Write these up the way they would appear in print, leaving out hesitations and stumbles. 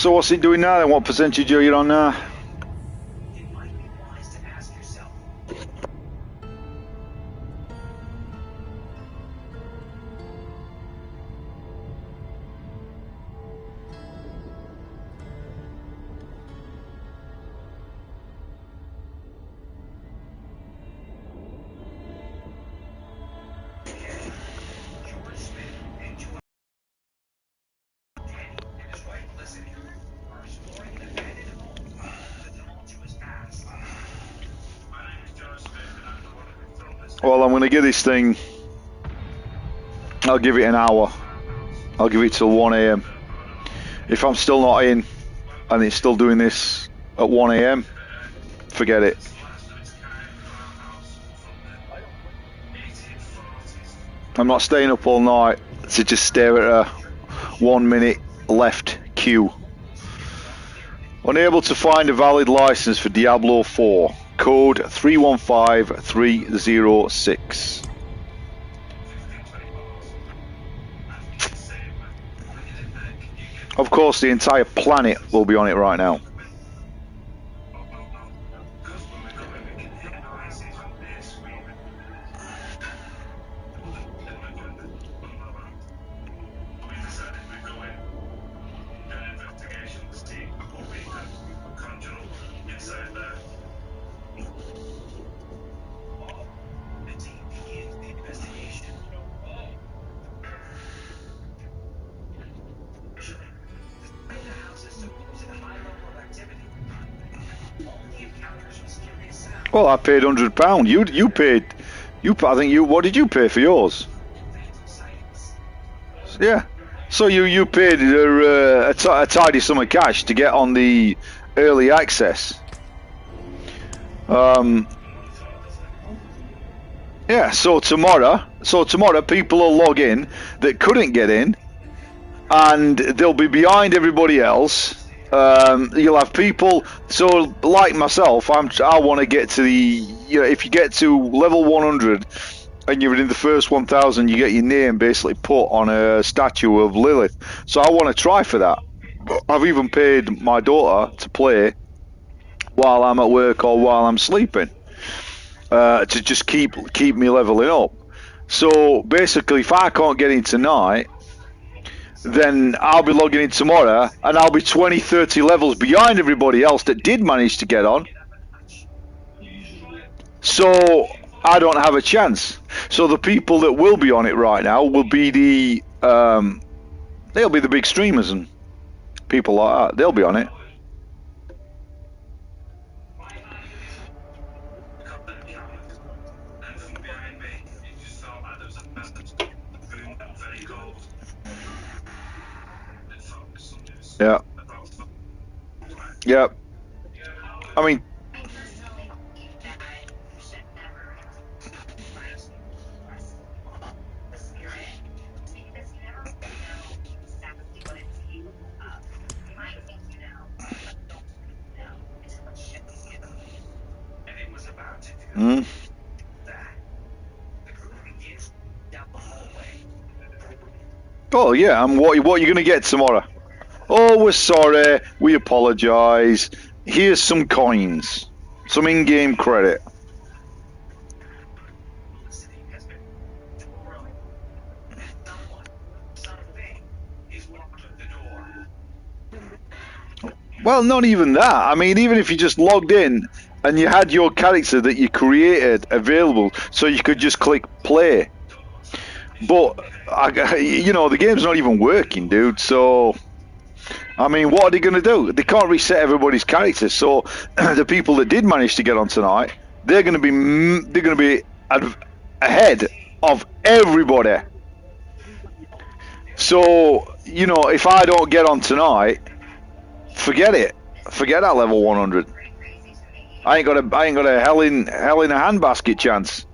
So what's it doing now then? What percentage are you on now? Well, I'm going to give this thing, I'll give it an hour. I'll give it till 1 AM. If I'm still not in and it's still doing this at 1 AM, forget it. I'm not staying up all night to just stare at a 1 minute left queue. Unable to find a valid license for Diablo 4. Code 315306. Of course, the entire planet will be on it right now. Well, I paid £100. You paid. I think you. What did you pay for yours? Yeah. So you paid a tidy sum of cash to get on the early access. Yeah. So tomorrow people will log in that couldn't get in, and they'll be behind everybody else. You'll have people, so like myself, I want to get to the, if you get to level 100 and you're in the first 1000, you get your name basically put on a statue of Lilith. So I want to try for that. I've even paid my daughter to play while I'm at work or while I'm sleeping, to just keep me leveling up. So basically, if I can't get in tonight, then I'll be logging in tomorrow and I'll be 20, 30 levels behind everybody else that did manage to get on. So I don't have a chance. So the people that will be on it right now will be they'll be the big streamers and people like that. They'll be on it. Yeah. Yeah. I mean, oh yeah. And what are you going to get tomorrow? Oh, we're sorry. We apologise. Here's some coins, some in-game credit. Well, not even that. I mean, even if you just logged in and you had your character that you created available, so you could just click play. But the game's not even working, dude. So, I mean, what are they going to do? They can't reset everybody's characters. So, the people that did manage to get on tonight, they're going to be ahead of everybody. So, if I don't get on tonight, forget it. Forget that level 100. I ain't got a hell in a handbasket chance.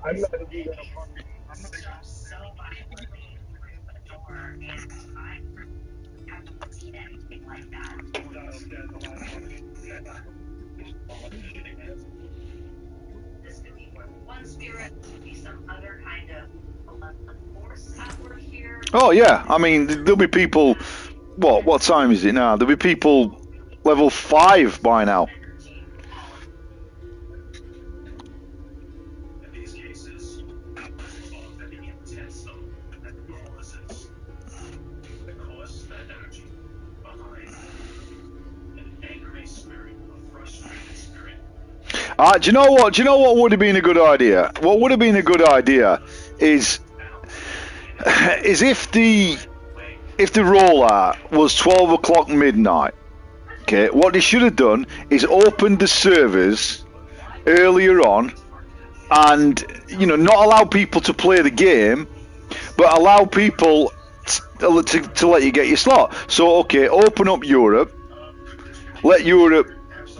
Oh yeah, I mean there'll be people. What time is it now? There'll be people level 5 by now. Do you know what? Do you know what would have been a good idea? What would have been a good idea is if the rollout was 12 o'clock midnight. Okay, what they should have done is opened the servers earlier on, and not allow people to play the game, but allow people to let you get your slot. So okay, open up Europe, let Europe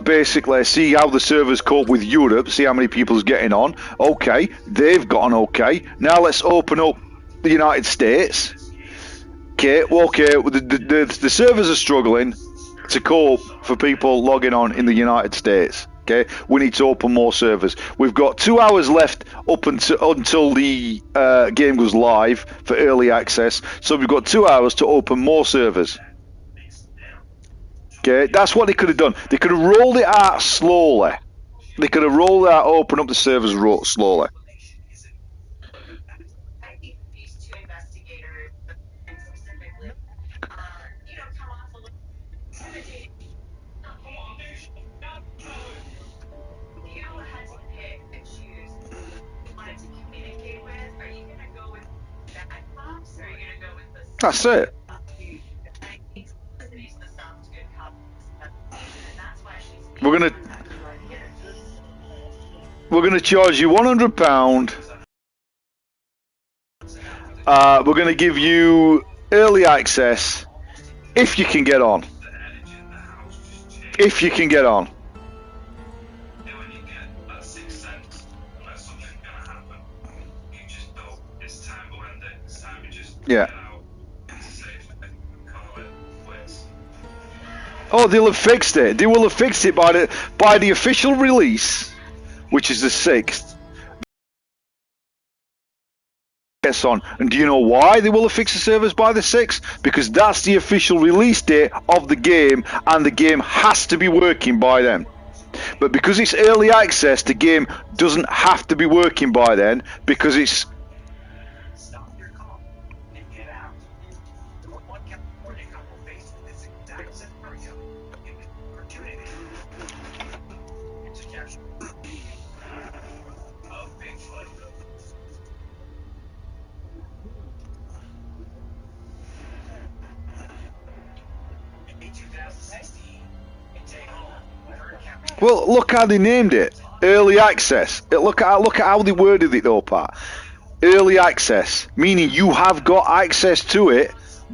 basically see how the servers cope with Europe, see how many people's getting on. Okay, they've gotten okay. Now let's open up the United States. Okay, the servers are struggling to cope for people logging on in the United States. Okay, we need to open more servers. We've got 2 hours left up until the game goes live for early access. So we've got 2 hours to open more servers. Okay, that's what they could have done. They could have rolled it out slowly. They could have rolled it out, open up the servers slowly. That's it. We're gonna charge you £100. We're gonna give you early access if you can get on. If you can get on. Yeah. Oh, they'll have fixed it. They will have fixed it by the official release, which is the 6th. Gets on. And do you know why they will have fixed the servers by the 6th? Because that's the official release date of the game, and the game has to be working by then. But because it's early access, the game doesn't have to be working by then, because it's... Well, look how they named it. Early access. Look at how they worded it though, Pat. Early access, meaning you have got access to it,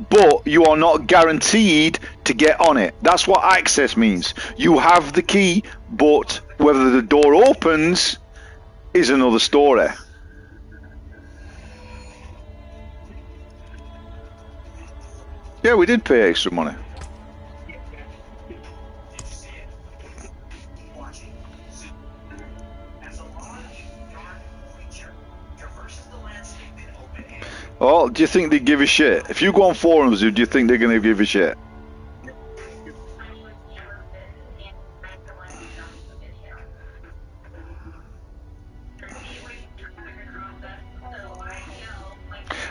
but you are not guaranteed to get on it. That's what access means. You have the key, but whether the door opens is another story. Yeah, we did pay extra money. Oh, do you think they give a shit? If you go on forums, do you think they're going to give a shit?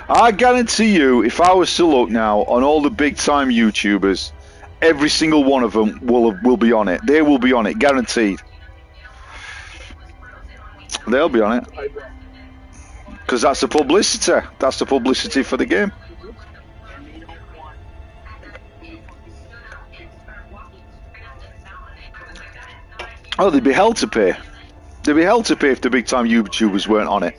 I guarantee you, if I was to look now on all the big time YouTubers, every single one of them will be on it. They will be on it, guaranteed. They'll be on it. Because that's the publicity. That's the publicity for the game. Oh, they'd be hell to pay. They'd be hell to pay if the big time YouTubers weren't on it.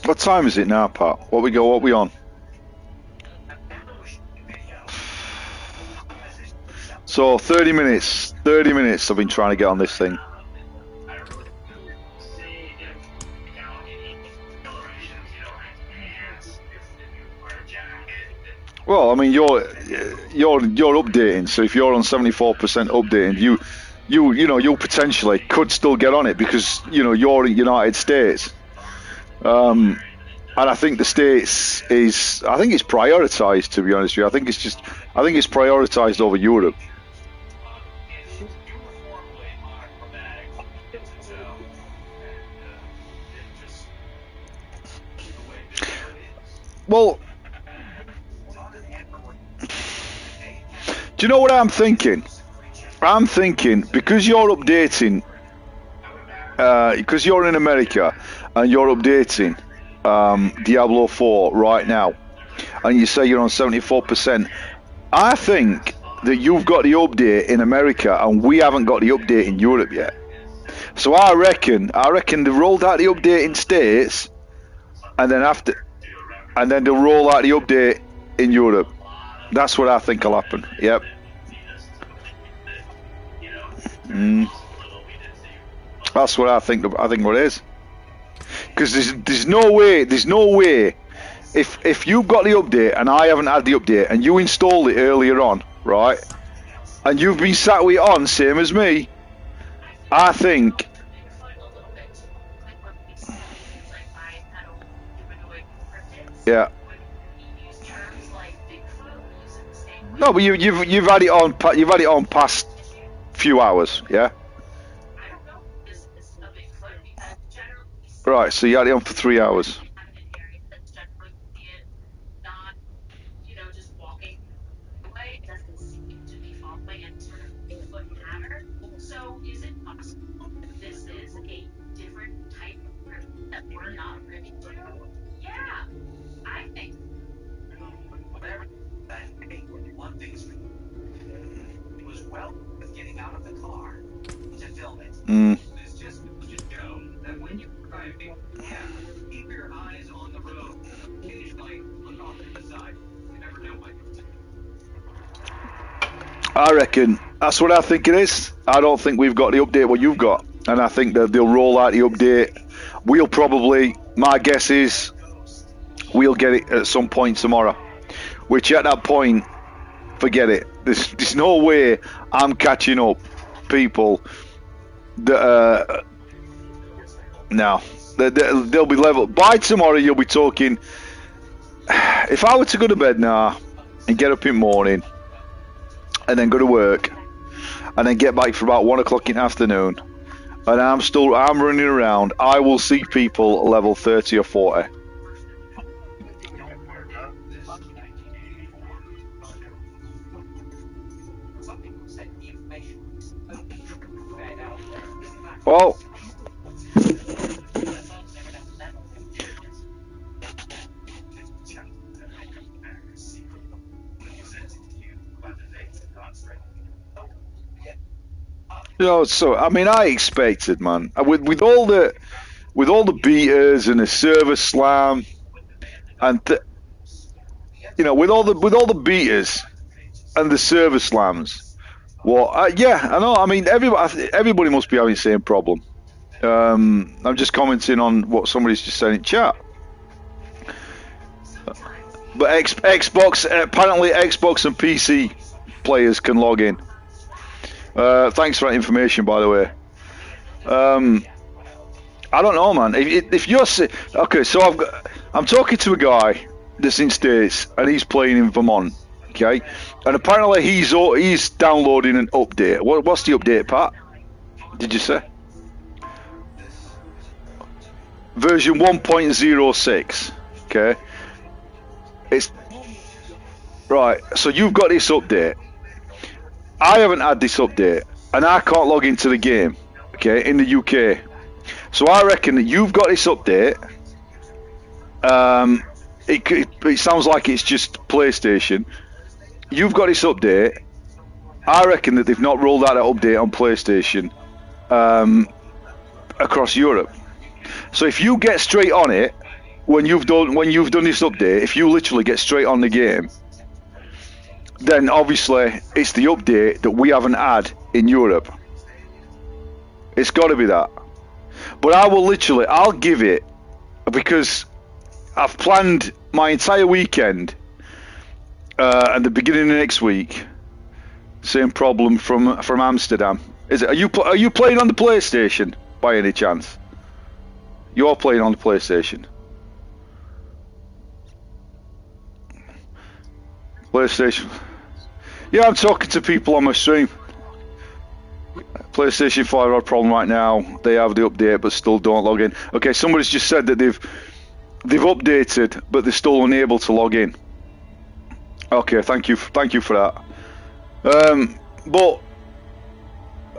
What time is it now, Pat? What we on? So 30 minutes. 30 minutes I've been trying to get on this thing. Well, I mean, you're updating. So if you're on 74% updating, you potentially could still get on it because you're in United States. And I think the States I think it's prioritized, to be honest with you. I think it's prioritized over Europe. Well, do you know what I'm thinking? I'm thinking because you're updating, because you're in America and you're updating Diablo 4 right now, and you say you're on 74%. I think that you've got the update in America and we haven't got the update in Europe yet. So I reckon they rolled out the update in States, and then they'll roll out the update in Europe. That's what I think will happen. Yep. That's what I think. I think what it is. Because there's no way. If you've got the update and I haven't had the update, and you installed it earlier on, right? And you've been sat with it on, same as me. I think. Yeah. No, but you've had it on. You've had it on past few hours, yeah. Right. So you had it on for 3 hours. I reckon that's what I think it is. I don't think we've got the update what you've got, and I think that they'll roll out the update. We'll probably, my guess is, we'll get it at some point tomorrow. Which at that point, forget it. There's no way I'm catching up people that no, they'll be level by tomorrow. You'll be talking. If I were to go to bed now and get up in the morning and then go to work and then get back for about 1 o'clock in the afternoon and I'm running around, I will see people level 30 or 40. Well, so I mean, I expected, man, with all the beaters and the server slam, and with all the beaters and the server slams. Well, yeah, I know. I mean, everybody must be having the same problem. I'm just commenting on what somebody's just said in chat. But Xbox, apparently Xbox and PC players can log in. Thanks for that information, by the way. I don't know, man. If you're okay, so I'm talking to a guy that's in States and he's playing in Vermont. Okay, and apparently he's downloading an update. What's the update, Pat? Did you say? Version 1.06. Okay. It's right. So you've got this update. I haven't had this update, and I can't log into the game. Okay, in the UK. So I reckon that you've got this update. It sounds like it's just PlayStation. You've got this update. I reckon that they've not rolled out that update on PlayStation across Europe. So if you get straight on it, when you've done this update, if you literally get straight on the game, then obviously it's the update that we haven't had in Europe. It's got to be that. But I'll give it, because I've planned my entire weekend and the beginning of next week. Same problem from Amsterdam. Is it? Are you playing on the PlayStation by any chance? You're playing on the PlayStation. PlayStation. Yeah, I'm talking to people on my stream. PlayStation 5 have a problem right now. They have the update, but still don't log in. Okay, somebody's just said that they've updated, but they're still unable to log in. Okay, thank you for that. But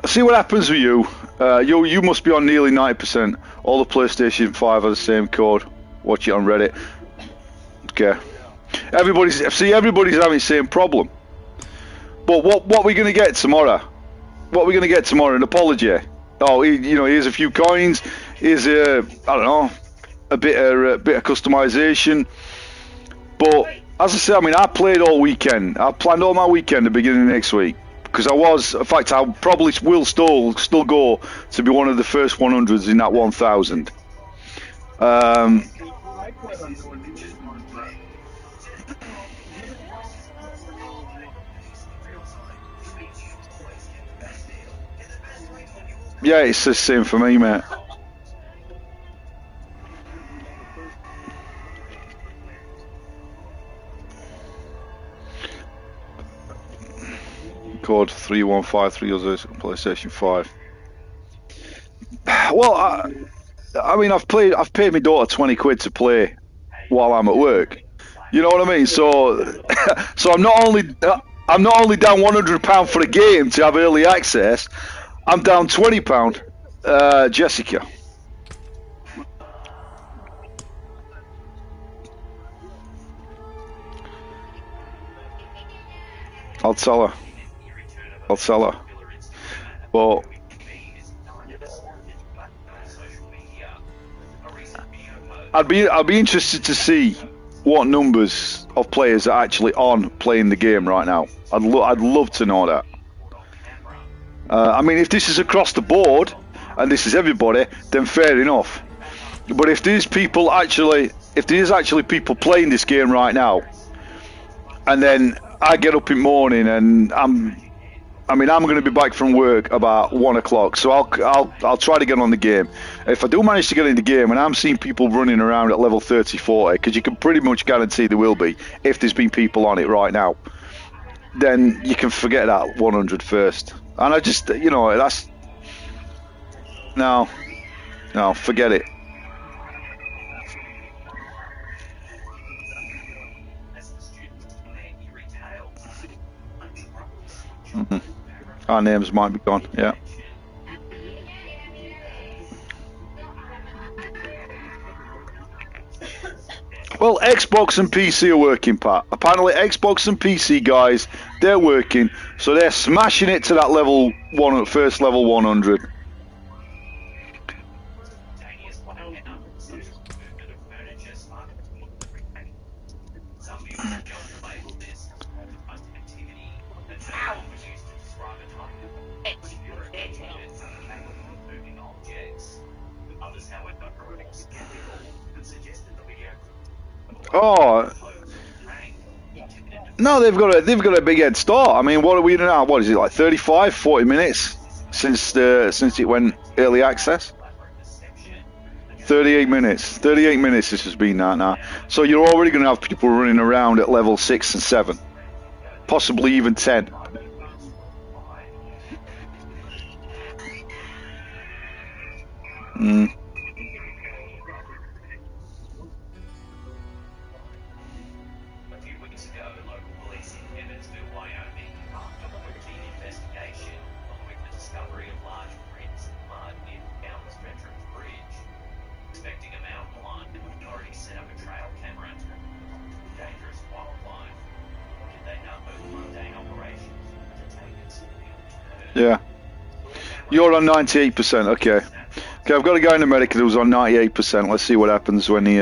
see what happens with you. You must be on nearly 90%. All the PlayStation 5 have the same code. Watch it on Reddit. Okay. Everybody's having the same problem. But what we're going to get tomorrow? What are we going to get tomorrow? An apology? Oh, here's a few coins. Here's I don't know, a bit of customization. But as I said, I mean, I played all weekend. I planned all my weekend at the beginning of next week, because in fact, I probably will still go to be one of the first 100s in that 1,000. Yeah, it's the same for me, mate. Code 3153 PlayStation 5. Well, I mean, I've paid my daughter 20 quid to play while I'm at work. You know what I mean? So, so I'm not only down £100 for a game to have early access. I'm down £20. Jessica. I'll tell her. But I'd be interested to see what numbers of players are actually on playing the game right now. I'd love to know that. I mean, if this is across the board and this is everybody, then fair enough. But if there's actually people playing this game right now, and then I get up in the morning and I'm going to be back from work about 1 o'clock, so I'll try to get on the game. If I do manage to get in the game and I'm seeing people running around at level 30, 40, because you can pretty much guarantee there will be if there's been people on it right now, then you can forget that 100 first. And I just, that's no, forget it. Mm-hmm. Our names might be gone, yeah. Well, Xbox and PC are working, Pat. Apparently, Xbox and PC guys, they're working, so they're smashing it to that first level 100. Oh no, they've got a big head start. I mean, what are we now? What is it, like 35, 40 minutes since it went early access? 38 minutes. 38 minutes this has been now. So you're already going to have people running around at level 6 and 7, possibly even 10. Yeah. You're on 98%, okay. Okay, I've got a guy in America who's on 98%. Let's see what happens when he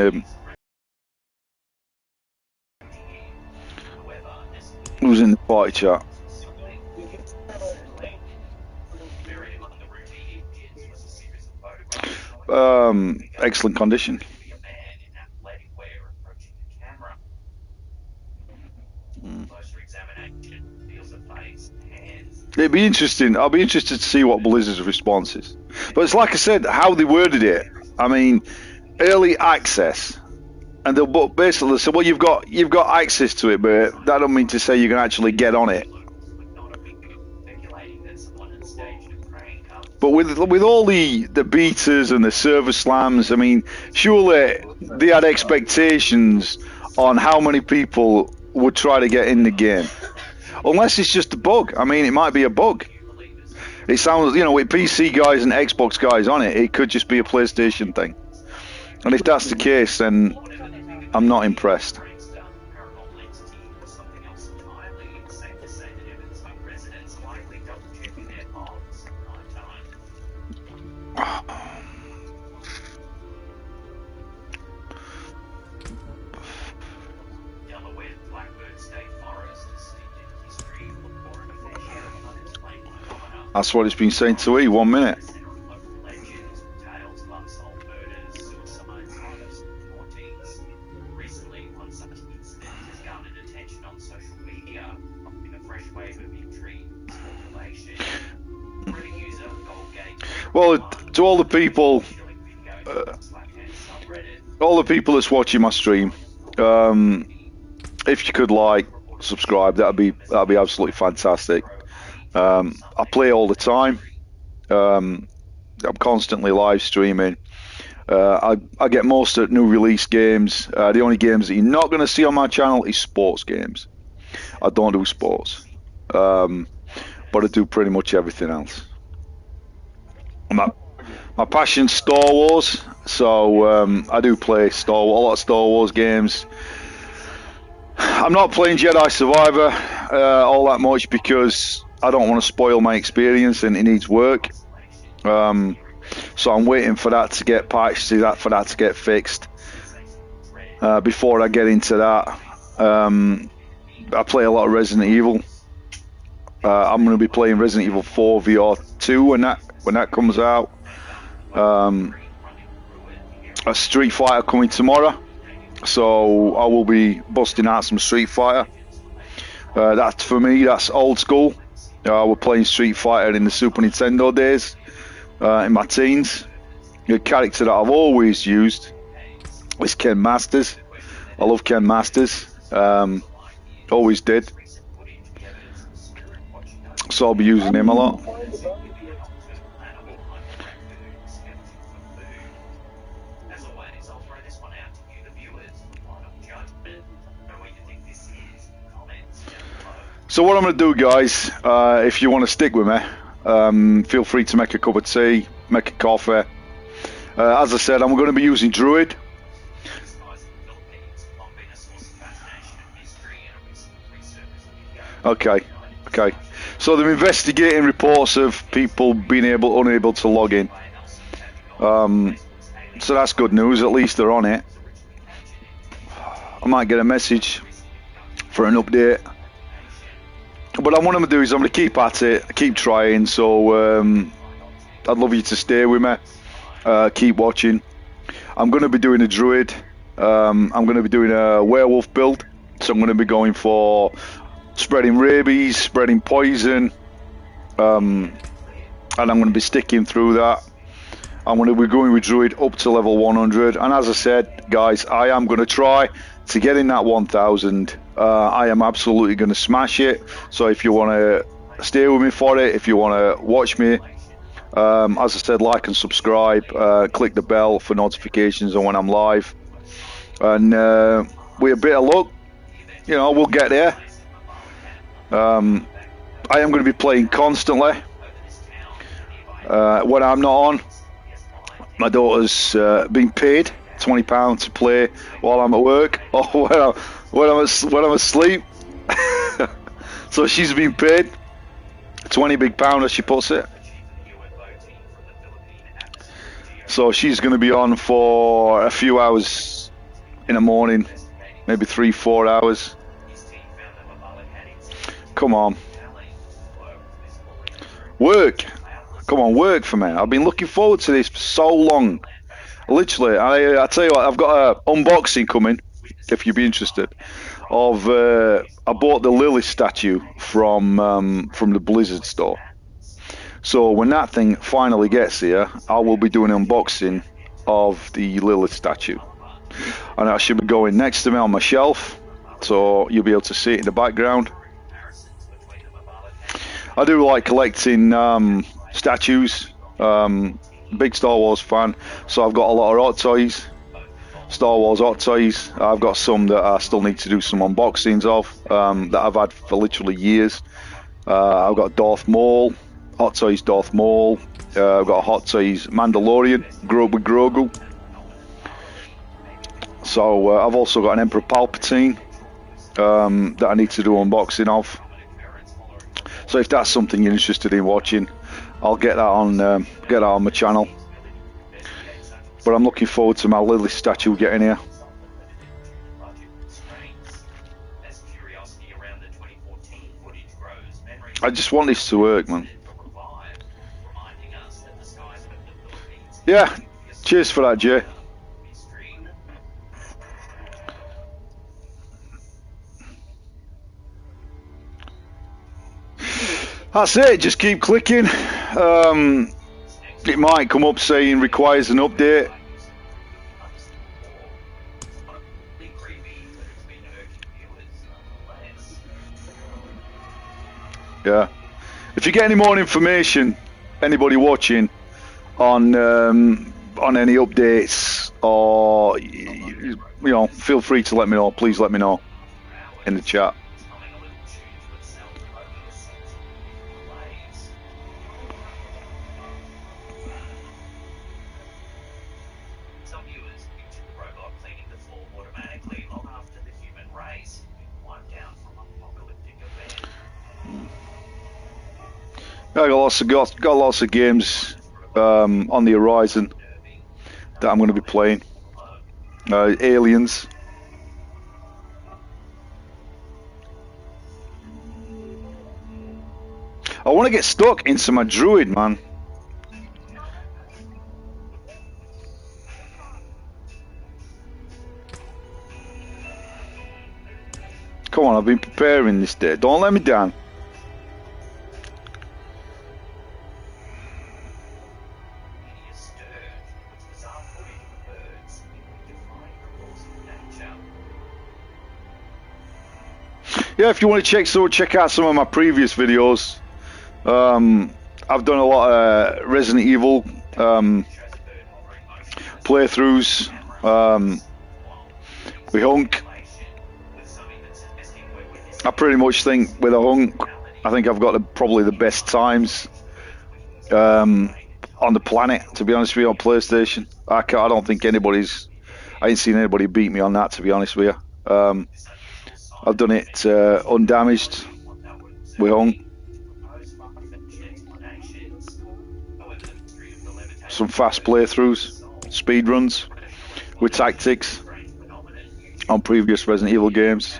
Who's in the party chat? Excellent condition. It'd be interesting. I'll be interested to see what Blizzard's response is. But it's like I said, how they worded it. I mean, early access, and they'll basically say, "Well, you've got access to it, but that don't mean to say you can actually get on it." But with all the betas and the server slams, I mean, surely they had expectations on how many people would try to get in the game. Unless it's just a bug. I mean, it might be a bug. It sounds, with PC guys and Xbox guys on it, it could just be a PlayStation thing. And if that's the case, then I'm not impressed. That's what it's been saying to E, 1 minute. Well, to all the people that's watching my stream, if you could subscribe, that'd be absolutely fantastic. I play all the time. I'm constantly live streaming. I get most of new release games. The only games that you're not going to see on my channel is sports games. I don't do sports, but I do pretty much everything else. My passion's Star Wars, so I do play a lot of Star Wars games. I'm not playing Jedi Survivor all that much because I don't want to spoil my experience and it needs work. So I'm waiting for that to get patched, for that to get fixed before I get into that. I play a lot of Resident Evil. I'm going to be playing Resident Evil 4 VR2 when that comes out. A Street Fighter coming tomorrow, so I will be busting out some Street Fighter. That's for me. That's old school. We're playing Street Fighter in the Super Nintendo days, in my teens. The character that I've always used is Ken Masters. I love Ken Masters. Always did. So I'll be using him a lot. So what I'm going to do, guys, if you want to stick with me, feel free to make a cup of tea, make a coffee. As I said, I'm going to be using Druid. Okay. So they're investigating reports of people being unable to log in. So that's good news. At least they're on it. I might get a message for an update. But what I'm going to do is I'm going to keep at it, keep trying. So I'd love you to stay with me, keep watching. I'm going to be doing a druid. I'm going to be doing a werewolf build. So I'm going to be going for spreading rabies, spreading poison, and I'm going to be sticking through that. I'm going to be going with druid up to level 100. And as I said, guys, I am going to try to get in that 1000. I am absolutely going to smash it. So if you want to stay with me for it, if you want to watch me, as I said, like and subscribe, click the bell for notifications on when I'm live, and with a bit of luck, we'll get there. I am going to be playing constantly when I'm not on. My daughter's been paid £20 to play while I'm at work or when I'm asleep. So she's been paid £20 big pound, as she puts it. So she's going to be on for a few hours in the morning, maybe 3-4 hours. Come on. Work. Come on, work for me. I've been looking forward to this for so long. Literally, I tell you what, I've got an unboxing coming, if you'd be interested, of I bought the Lily statue from the Blizzard store. So when that thing finally gets here, I will be doing an unboxing of the Lily statue. And that should be going next to me on my shelf, so you'll be able to see it in the background. I do like collecting statues. Big Star Wars fan, so I've got a lot of hot toys. Star Wars hot toys. I've got some that I still need to do some unboxings of that I've had for literally years. I've got Darth Maul, hot toys Darth Maul. I've got hot toys Mandalorian, with Grogu. So I've also got an Emperor Palpatine that I need to do unboxing of. So if that's something you're interested in watching, I'll get that on my channel. But I'm looking forward to my Lily statue getting here. I just want this to work, man. Yeah, cheers for that, Jay. That's it, just keep clicking. It might come up saying requires an update. Yeah. If you get any more information, anybody watching, on any updates, or you know, feel free to let me know. Please let me know in the chat. I got lots of games on the horizon that I'm going to be playing. Aliens. I want to get stuck into my druid, man. Come on, I've been preparing this day. Don't let me down. Yeah, if you want to check out some of my previous videos. I've done a lot of Resident Evil playthroughs with Hunk. I pretty much think with a Hunk, I think I've got probably the best times on the planet, to be honest with you, on PlayStation. I don't think I ain't seen anybody beat me on that, to be honest with you. I've done it undamaged with Hunk. Some fast playthroughs, speed runs with tactics on previous Resident Evil games.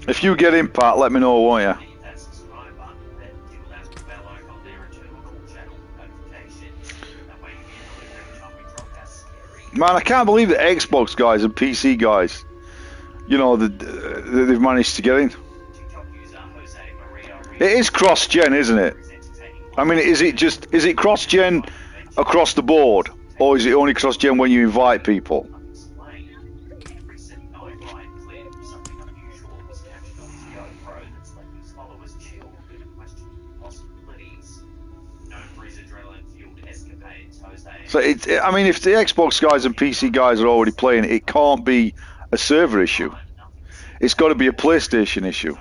If you get Impact, let me know, won't you? Man, I can't believe the Xbox guys and PC guys, you know, they've managed to get in. It is cross-gen, isn't it? I mean, is it cross-gen across the board, or is it only cross-gen when you invite people? So I mean, if the Xbox guys and PC guys are already playing it can't be a server issue. It's got to be a PlayStation issue.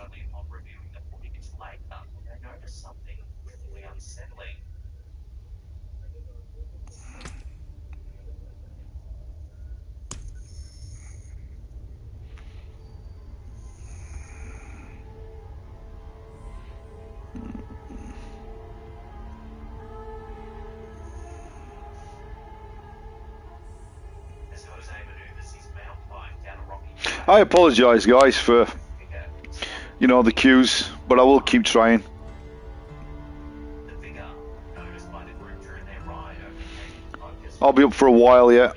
I apologise, guys, for the queues, but I will keep trying. I'll be up for a while yet.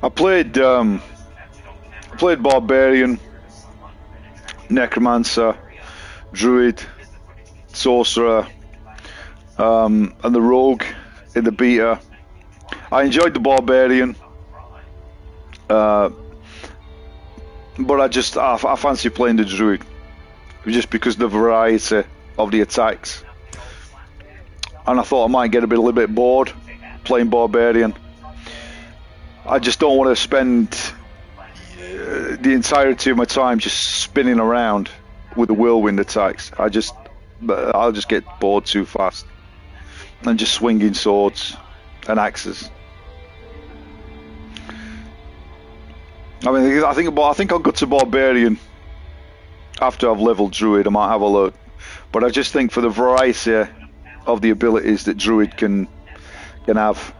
I played Barbarian, Necromancer, Druid, Sorcerer, and the Rogue in the beta. I enjoyed the Barbarian, but I fancy playing the Druid just because of the variety of the attacks. And I thought I might get a little bit bored playing Barbarian. I just don't want to spend the entirety of my time just spinning around with the whirlwind attacks. I'll just get bored too fast and just swinging swords and axes. I think I'll go to Barbarian after I've leveled Druid. I might have a look, but I just think for the variety of the abilities that Druid can have.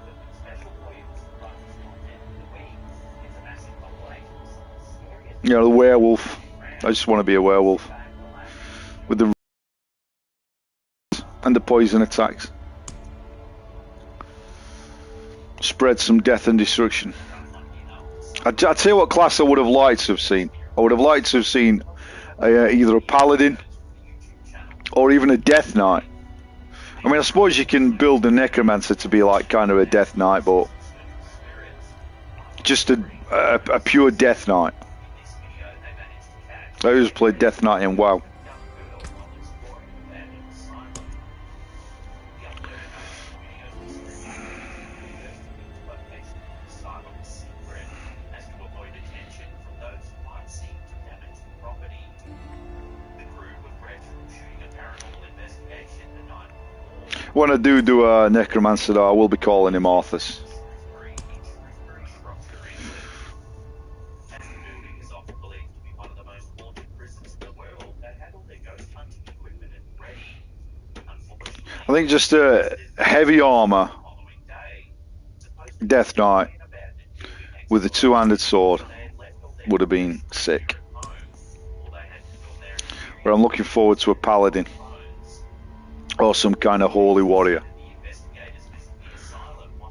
The werewolf. I just want to be a werewolf with the and the poison attacks. Spread some death and destruction. I'll tell you what class I would have liked to have seen. I would have liked to have seen either a paladin or even a death knight. I mean, I suppose you can build a necromancer to be like kind of a death knight, but just a pure death knight. I always played Death Knight in WoW. When I do a necromancer, though, I will be calling him Arthas. I think just a heavy armor Death Knight with a two-handed sword would have been sick. But I'm looking forward to a paladin or some kind of holy warrior.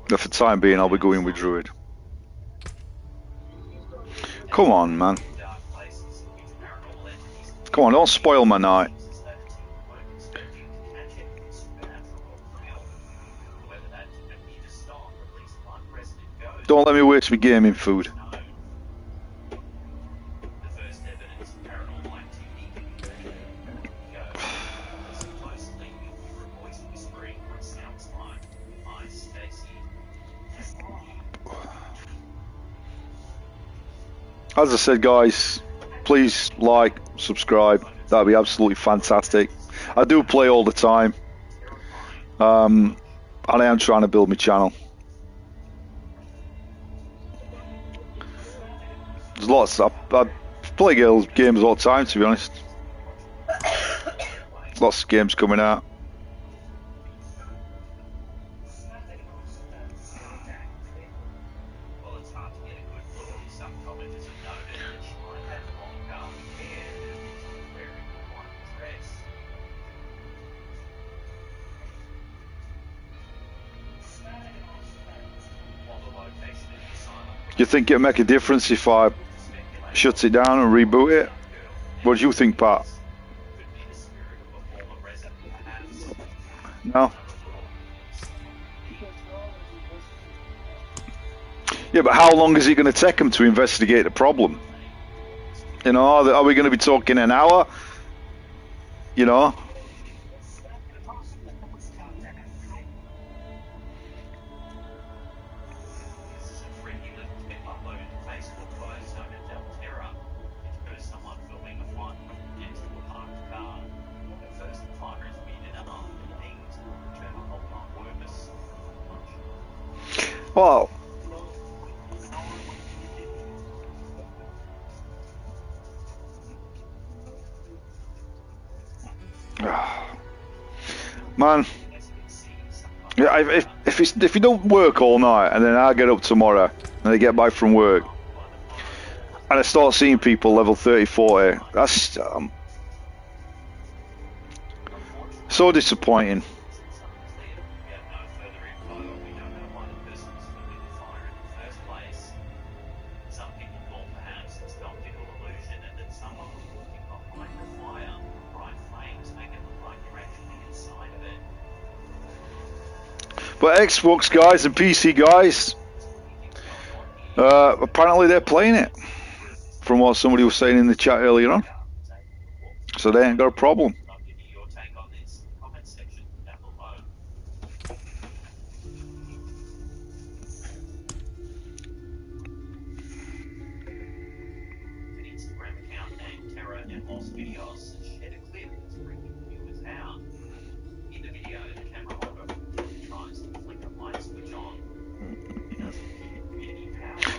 But for the time being, I'll be going with Druid. Come on, man. Come on, don't spoil my night. Don't let me waste my gaming food. As I said, guys, please like, subscribe. That'd be absolutely fantastic. I do play all the time, and I am trying to build my channel. There's lots. I play games all the time, to be honest. There's lots of games coming out. you think it'll make a difference if I shut it down and reboot it? What do you think, Pat? No? Yeah, but how long is it going to take them to investigate the problem? You know, are we going to be talking an hour? You know? Well, man, yeah, if you don't work all night and then I get up tomorrow and I get back from work and I start seeing people level 30, 40, that's so disappointing. But Xbox guys and PC guys, apparently they're playing it, from what somebody was saying in the chat earlier on. So they ain't got a problem.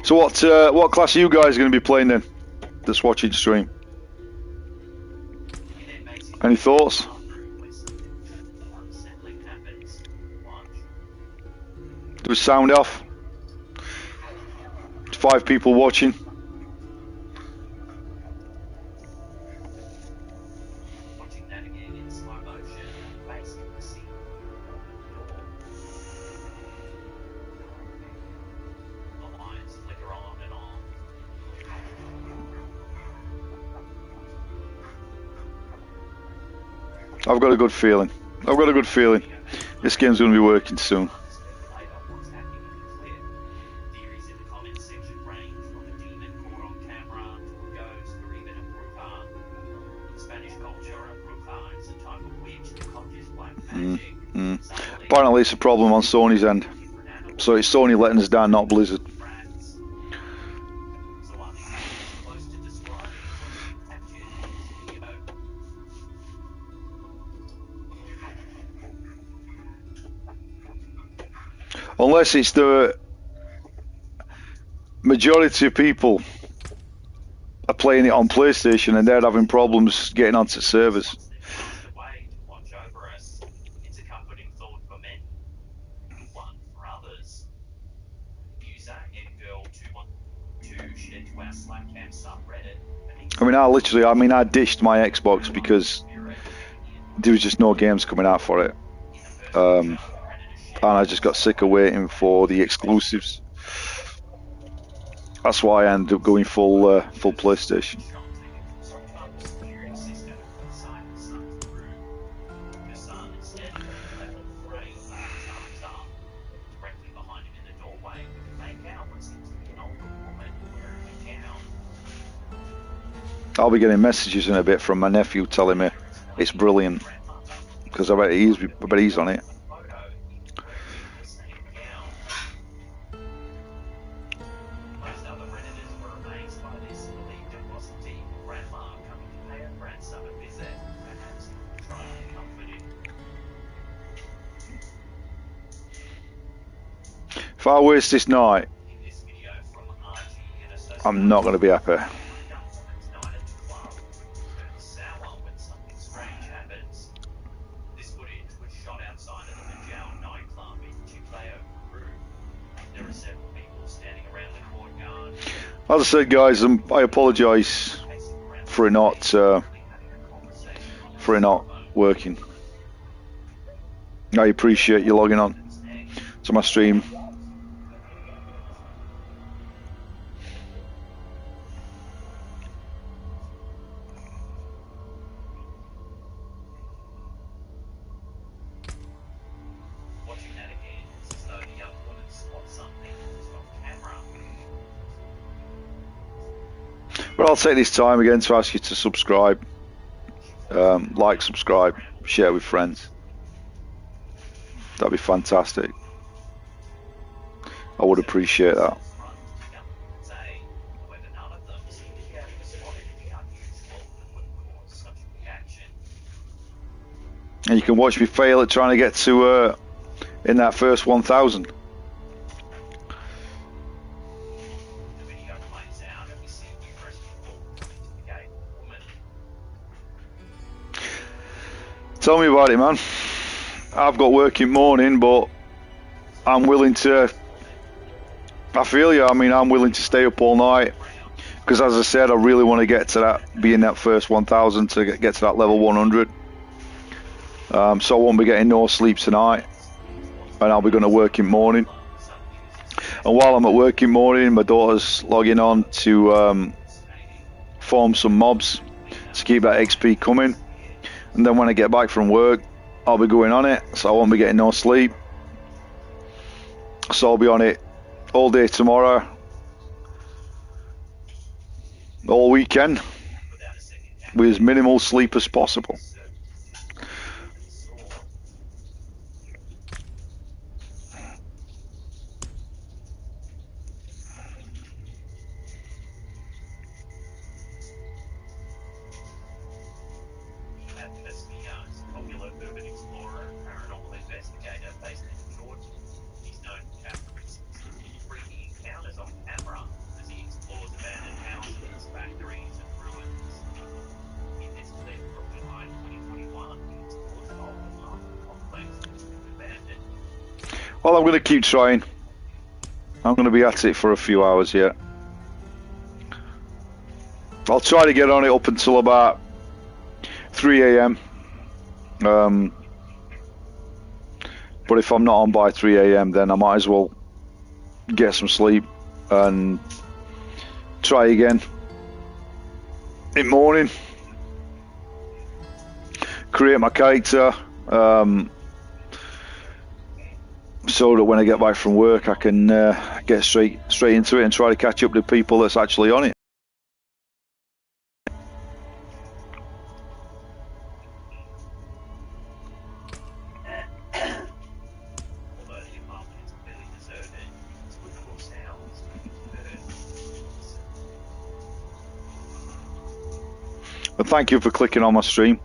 So what class are you guys going to be playing then? That's watching stream. Any thoughts? Do we sound off? 5 people watching. I've got a good feeling. This game's going to be working soon. Apparently it's a problem on Sony's end. So it's Sony letting us down, not Blizzard. Unless it's the majority of people are playing it on PlayStation and they're having problems getting onto servers. I mean, I ditched my Xbox because there was just no games coming out for it. And I just got sick of waiting for the exclusives. That's why I ended up going full PlayStation. I'll be getting messages in a bit from my nephew telling me it's brilliant, because I bet he's on it. If I waste this night, I'm not going to be happy. As I said, guys, I apologise for it not working. I appreciate you logging on to my stream. But I'll take this time again to ask you to subscribe, like, subscribe, share with friends. That'd be fantastic. I would appreciate that. And you can watch me fail at trying to get to in that first 1,000. Tell me about it, man. I've got work in morning, but I'm willing to. I feel you. I mean, I'm willing to stay up all night because, as I said, I really want to get to that, be in that first 1,000 to get to that level 100. So I won't be getting no sleep tonight, and I'll be going to work in morning. And while I'm at work in morning, my daughter's logging on to form some mobs to keep that XP coming. And then when I get back from work, I'll be going on it, so I won't be getting no sleep. So I'll be on it all day tomorrow, all weekend, with as minimal sleep as possible. Well, I'm going to keep trying. I'm going to be at it for a few hours yet. I'll try to get on it up until about 3 a.m. But if I'm not on by 3 a.m, then I might as well get some sleep and try again in morning. Create my character. So that when I get back from work, I can get straight into it and try to catch up to people that's actually on it. But thank you for clicking on my stream.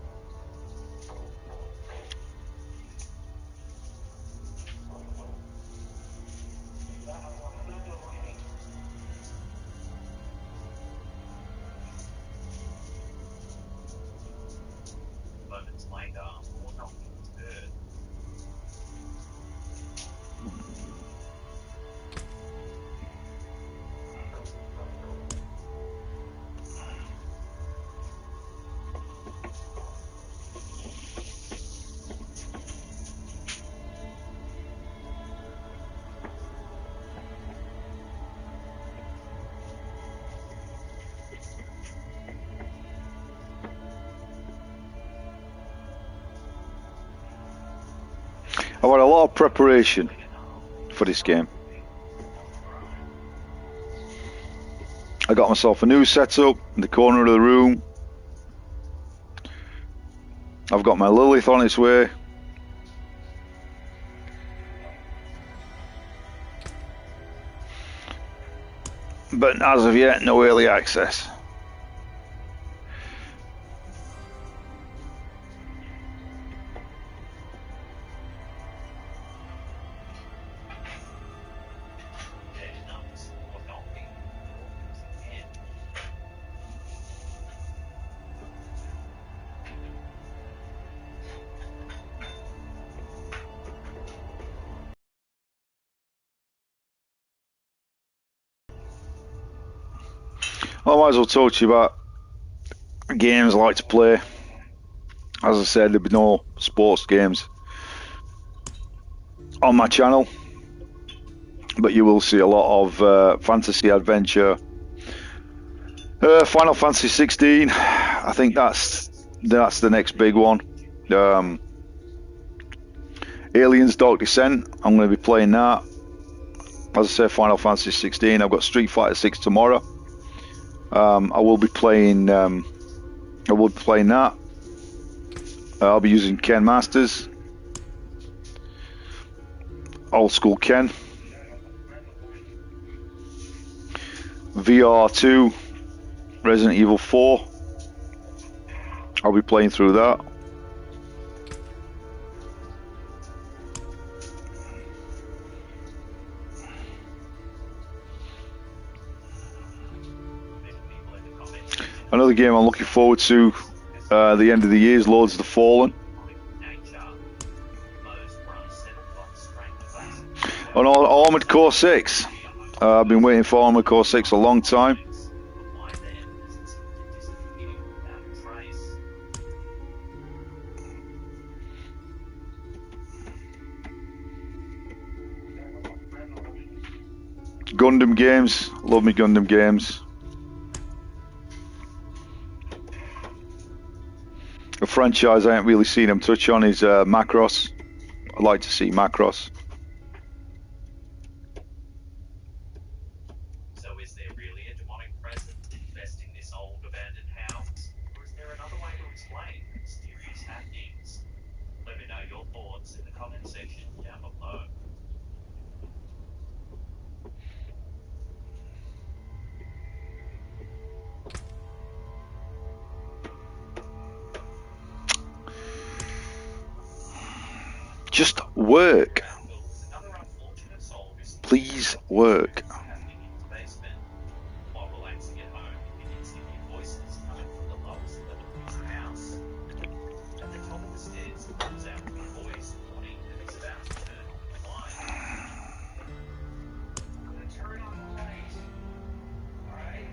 I've had a lot of preparation for this game. I got myself a new setup in the corner of the room. I've got my Lilith on its way. But as of yet, no early access. I might as well talk to you about games I like to play. As I said, there'll be no sports games on my channel, but you will see a lot of fantasy adventure. Final Fantasy 16, I think that's the next big one. Aliens Dark Descent, I'm going to be playing that. As I said, Final Fantasy 16. I've got Street Fighter 6 tomorrow. I will be playing. I will be playing that. I'll be using Ken Masters, old school Ken. VR2, Resident Evil 4. I'll be playing through that. Another game I'm looking forward to the end of the year is Lords of the Fallen. On Armored Core 6. I've been waiting for Armored Core 6 a long time. Gundam games. Love me Gundam games. A franchise I haven't really seen him touch on is Macross. I'd like to see Macross. So is there really a demonic presence infesting this old abandoned house? Or is there another way to explain mysterious happenings? Let me know your thoughts in the comment section down below. Just work. Please work. While relaxing at home, you can still hear voices coming from the lowest level of the house. At the top of the stairs, it comes out with a voice warning that it's about to turn on the light. I'm gonna turn on the light. Alright?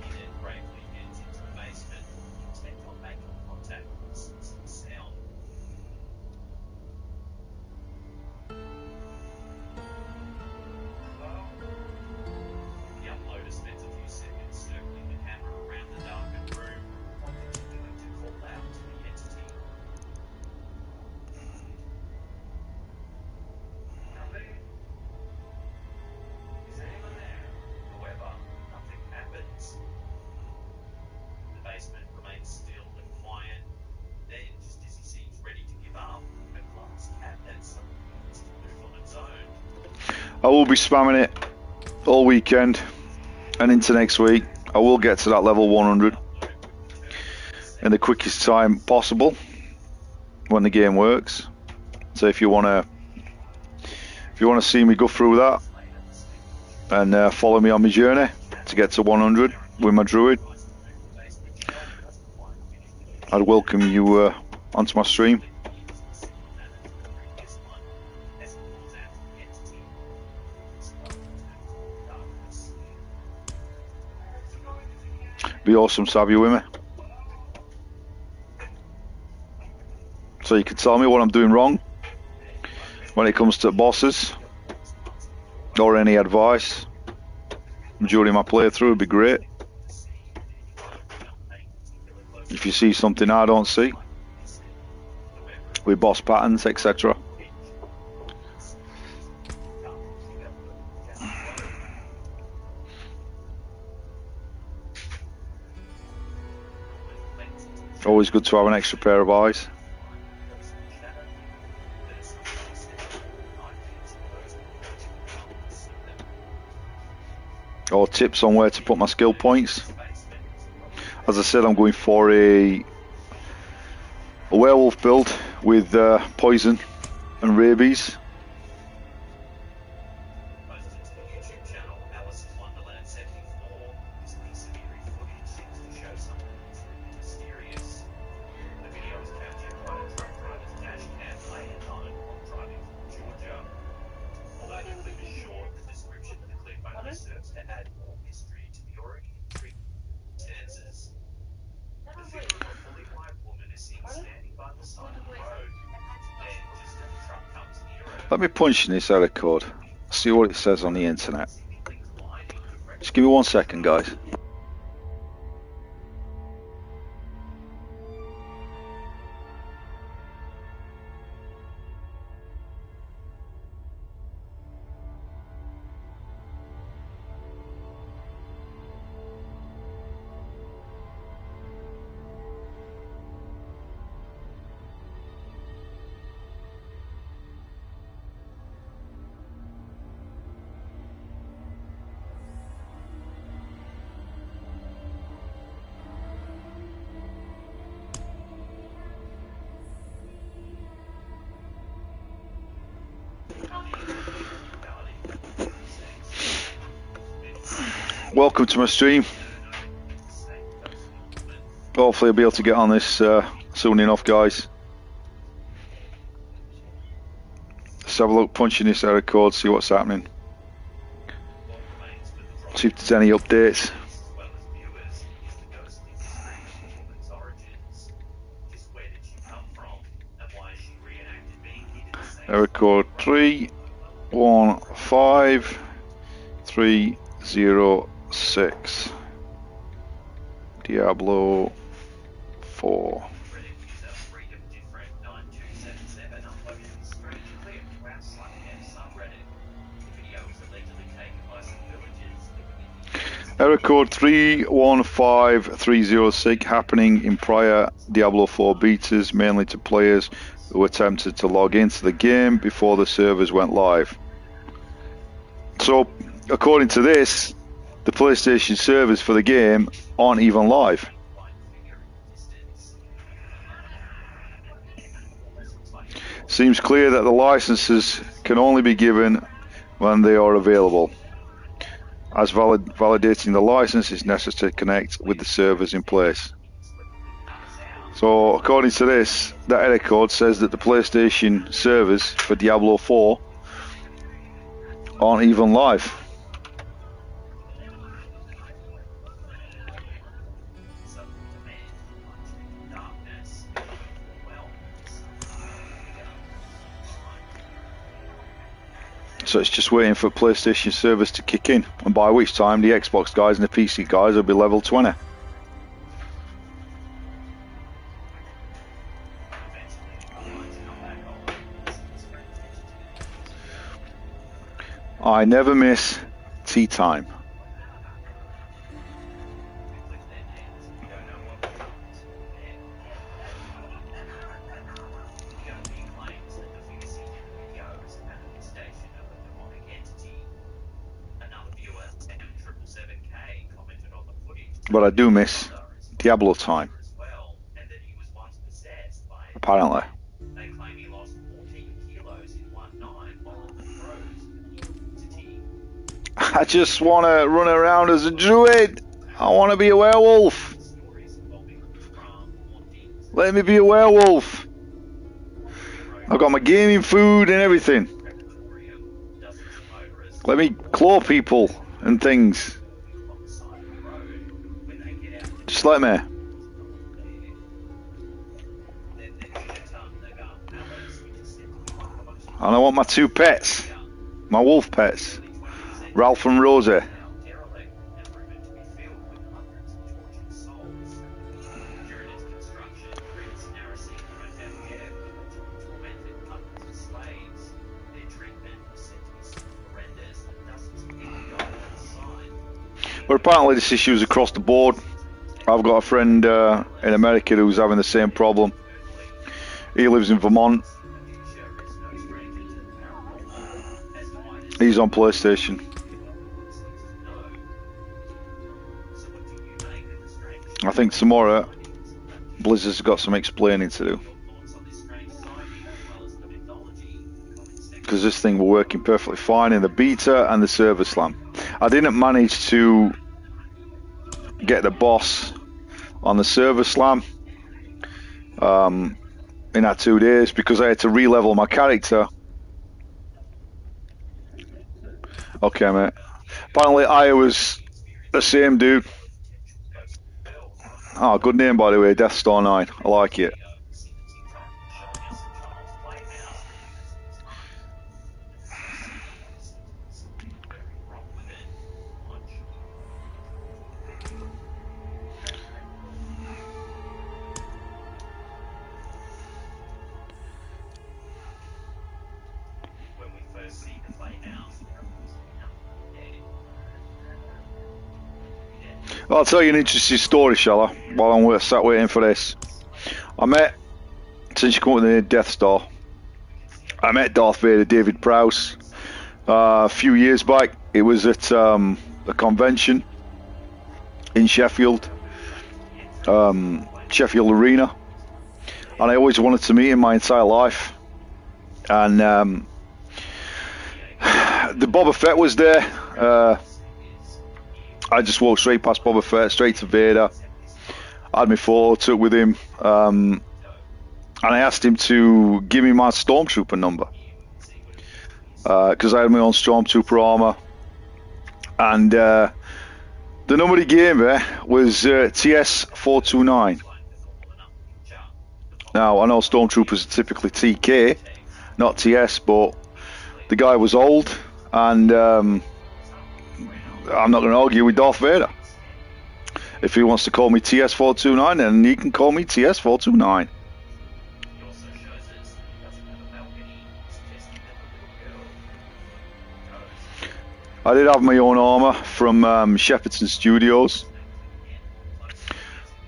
He then bravely heads into the basement, intent on making contact with the source of the sound. The uploader spends a few seconds circling the camera around the darkened room while continuing to call out to the entity. Nothing? Is anyone there? However, nothing happens. The basement remains still and quiet. Then, just as he seems ready to give up, a glass cabinet suddenly begins to move on its own. I will be spamming it all weekend and into next week. I will get to that level 100 in the quickest time possible when the game works. So if you wanna see me go through that and follow me on my journey to get to 100 with my druid, I'd welcome you onto my stream. Be awesome to have you with me, so you can tell me what I'm doing wrong when it comes to bosses, or any advice during my playthrough would be great. If you see something I don't see with boss patterns, etc. Always good to have an extra pair of eyes. Or tips on where to put my skill points. As I said, I'm going for a werewolf build with poison and rabies. Let me punch in this error code, see what it says on the internet. Just give me 1 second, guys. welcome to my stream. Hopefully I'll be able to get on this soon enough, guys. Let's have a look, punch in this error code, see what's happening. See if there's any updates. Error code 315306. Diablo 4. Error code 315306 happening in prior Diablo 4 betas, mainly to players who attempted to log into the game before the servers went live. So, according to this, the PlayStation servers for the game aren't even live. Seems clear that the licenses can only be given when they are available, as validating the license is necessary to connect with the servers in place. So, according to this, that error code says that the PlayStation servers for Diablo 4 aren't even live. So it's just waiting for PlayStation servers to kick in, and by which time the Xbox guys and the PC guys will be level 20. I never miss tea time. But I do miss Diablo time. Apparently. I just want to run around as a druid. I want to be a werewolf. Let me be a werewolf. I've got my gaming food and everything. Let me claw people and things. Just let me. And I want my two pets. My wolf pets. Ralph and Rosie. But apparently this issue is across the board. I've got a friend in America who's having the same problem. He lives in Vermont. He's on PlayStation. I think tomorrow Blizzard's got some explaining to do. Because this thing was working perfectly fine in the beta and the server slam. I didn't manage to get the boss on the server slam in that 2 days because I had to re-level my character. Okay, mate. Apparently I was the same dude. Oh, good name by the way, Deathstar 9. I like it. Well, I'll tell you an interesting story, shall I? While I'm sat waiting for this. Since you come up with the name Death Star, I met Darth Vader, David Prowse, a few years back. It was at a convention in Sheffield, Sheffield Arena. And I always wanted to meet him my entire life. And the Boba Fett was there. I just walked straight past Boba Fett, straight to Vader. I had my photo took with him, and I asked him to give me my Stormtrooper number, because I had my own Stormtrooper armor, and the number he gave me was TS429. Now, I know Stormtroopers are typically TK, not TS, but the guy was old, and I'm not going to argue with Darth Vader. If he wants to call me TS429, then he can call me TS429. I did have my own armor from Shepperton Studios,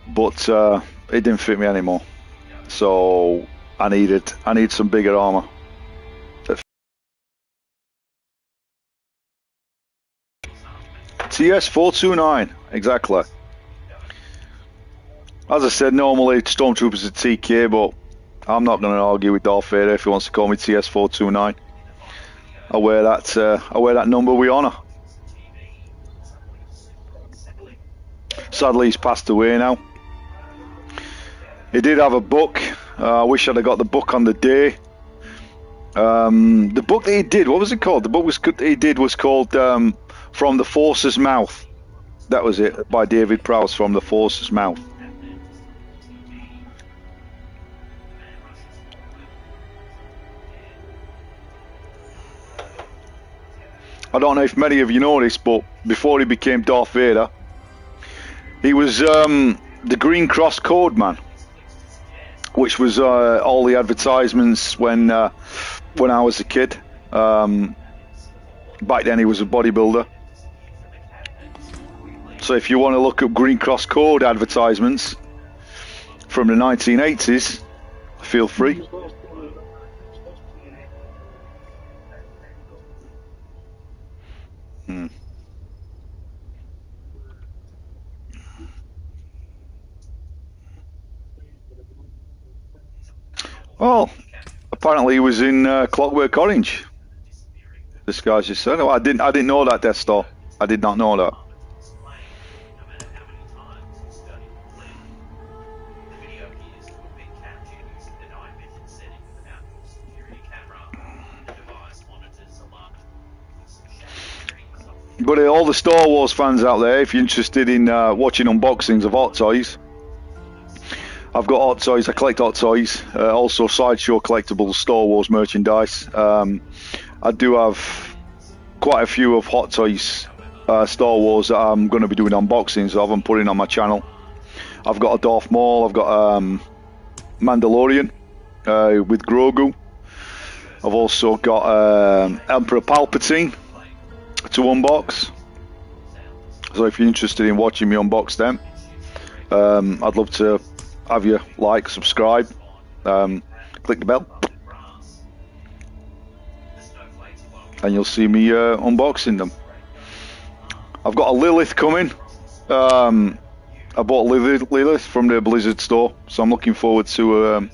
but it didn't fit me anymore. So I need some bigger armor. TS429, exactly. As I said, normally Stormtroopers are TK, but I'm not going to argue with Darth Vader if he wants to call me TS429. I wear that number with honour. Sadly, he's passed away now. He did have a book. I wish I'd have got the book on the day. The book that he did, what was it called? The book he did was called From the Force's Mouth. That was it, by David Prowse, From the Force's Mouth. I don't know if many of you know this, but before he became Darth Vader, he was the Green Cross Code Man, which was all the advertisements when I was a kid. Back then he was a bodybuilder. So if you want to look up Green Cross Code advertisements from the 1980s, feel free. Well, apparently he was in Clockwork Orange. This guy just said, "Oh, I didn't know that, Death Star. I did not know that." But all the Star Wars fans out there, if you're interested in watching unboxings of hot toys, I've got hot toys. I collect hot toys. Also, Sideshow collectibles, Star Wars merchandise. I do have quite a few of hot toys, Star Wars, that I'm going to be doing unboxings of and putting on my channel. I've got a Darth Maul. I've got Mandalorian with Grogu. I've also got Emperor Palpatine to unbox. So if you're interested in watching me unbox them, I'd love to have you like, subscribe, click the bell, and you'll see me unboxing them. I've got a Lilith coming. I bought Lilith from the Blizzard store, so I'm looking forward to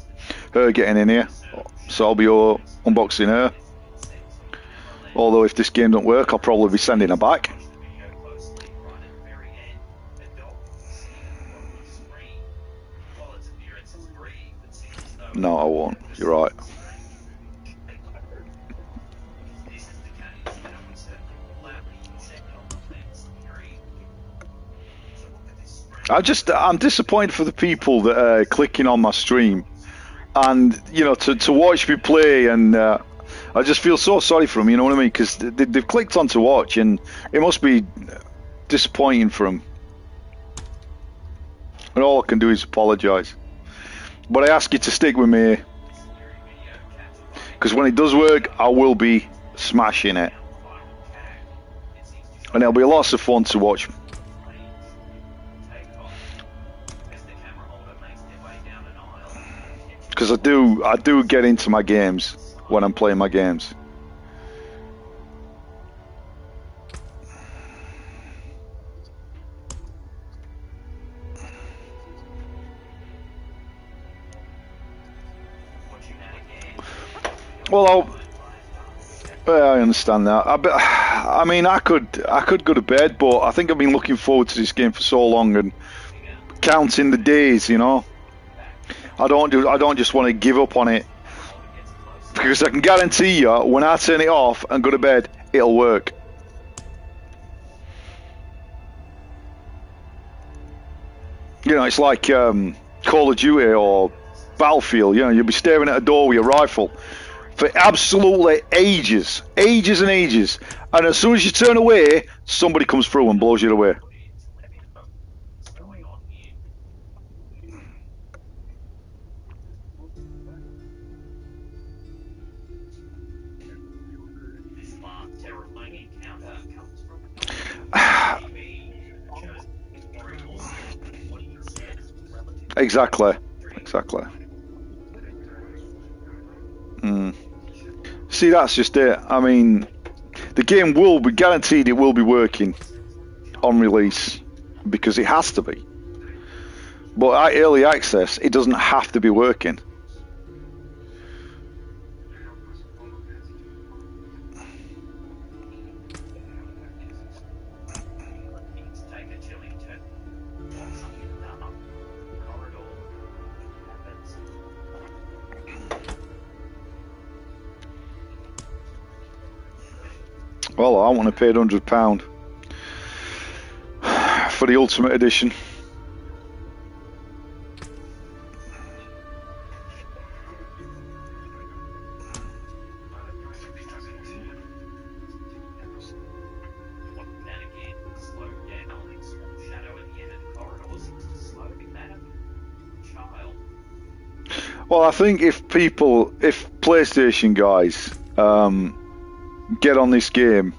her getting in here. So I'll be unboxing her. Although if this game don't work, I'll probably be sending her back. No, I won't. You're right. I'm disappointed for the people that are clicking on my stream, and you know, to watch me play, and I just feel so sorry for them. You know what I mean? Because they've clicked on to watch, and it must be disappointing for them. And all I can do is apologise. But I ask you to stick with me, because when it does work, I will be smashing it, and it'll be lots of fun to watch. Because I do get into my games when I'm playing my games. Well, I understand that. I mean, I could go to bed, but I think I've been looking forward to this game for so long and counting the days. You know, I don't just want to give up on it, because I can guarantee you, when I turn it off and go to bed, it'll work. You know, it's like Call of Duty or Battlefield. You know, you'll be staring at a door with your rifle for absolutely ages, ages and ages, and as soon as you turn away, somebody comes through and blows you away. Exactly. See, that's just it. I mean, the game will be guaranteed, it will be working on release, because it has to be. But at early access, it doesn't have to be working. Well, I want to pay £100 for the Ultimate Edition. Well, I think if PlayStation guys get on this game,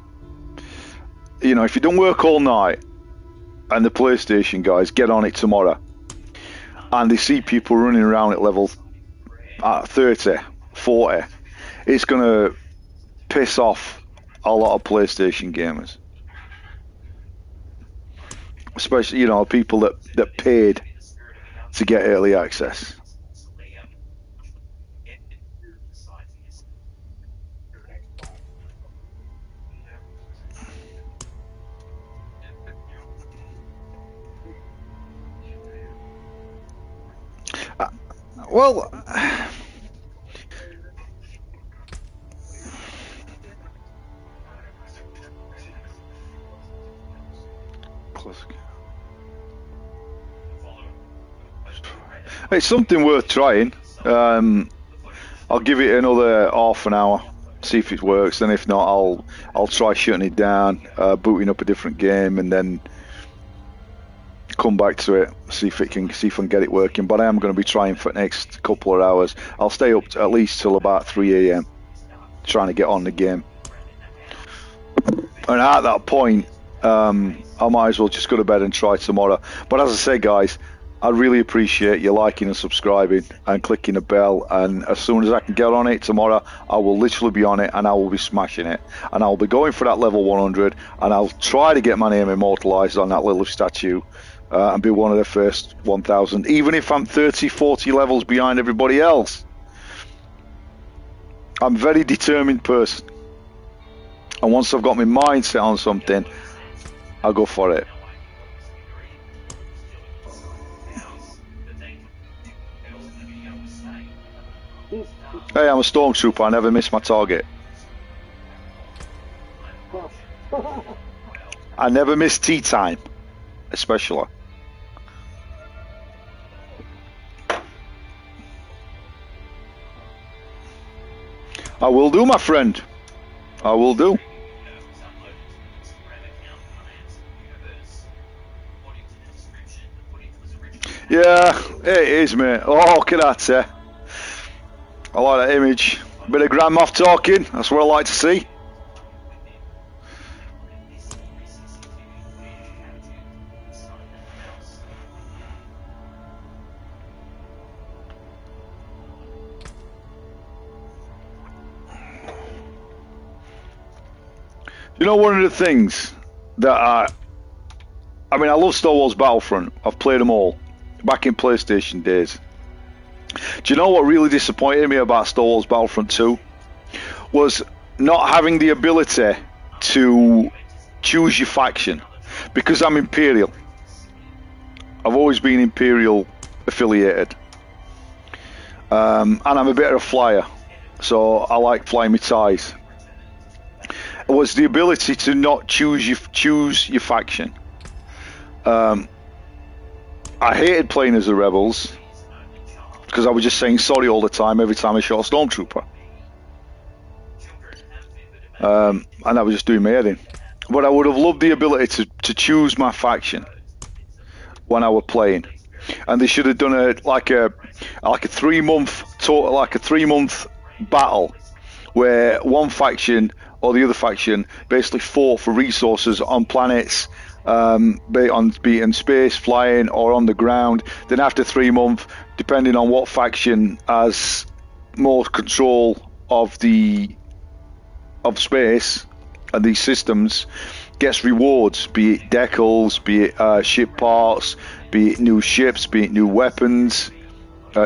you know, if you don't work all night and the PlayStation guys get on it tomorrow and they see people running around at level 30, 40, it's going to piss off a lot of PlayStation gamers. Especially, you know, people that paid to get early access. Well, it's something worth trying. I'll give it another half an hour, see if it works, and if not, I'll try shutting it down, booting up a different game, and then come back to it, see if I can get it working. But I am going to be trying for the next couple of hours. I'll stay up at least till about 3 a.m. trying to get on the game, and at that point, I might as well just go to bed and try tomorrow. But as I say, guys, I really appreciate you liking and subscribing and clicking the bell, and as soon as I can get on it tomorrow, I will literally be on it and I will be smashing it, and I'll be going for that level 100, and I'll try to get my name immortalized on that little statue and be one of the first 1,000, even if I'm 30, 40 levels behind everybody else. I'm a very determined person, and once I've got my mind set on something, I'll go for it. Hey, I'm a stormtrooper, I never miss my target. I never miss tea time, especially. I will do, my friend. I will do. Yeah, it is, mate. Oh, look at that. I like that image. Bit of Grand Moff talking. That's what I like to see. You know, one of the things that I mean, I love Star Wars Battlefront. I've played them all back in PlayStation days. Do you know what really disappointed me about Star Wars Battlefront 2? Was not having the ability to choose your faction, because I'm Imperial. I've always been Imperial affiliated, and I'm a bit of a flyer, so I like flying my ties. It was the ability to not choose your faction. I hated playing as the rebels because I was just saying sorry all the time every time I shot a stormtrooper, and I was just doing my head in. But I would have loved the ability to choose my faction when I was playing, and they should have done a 3-month like a 3-month battle where one faction or the other faction basically fought for resources on planets, be it in space, flying, or on the ground. Then after 3 months, depending on what faction has more control of space and these systems, gets rewards, be it decals, be it ship parts, be it new ships, be it new weapons,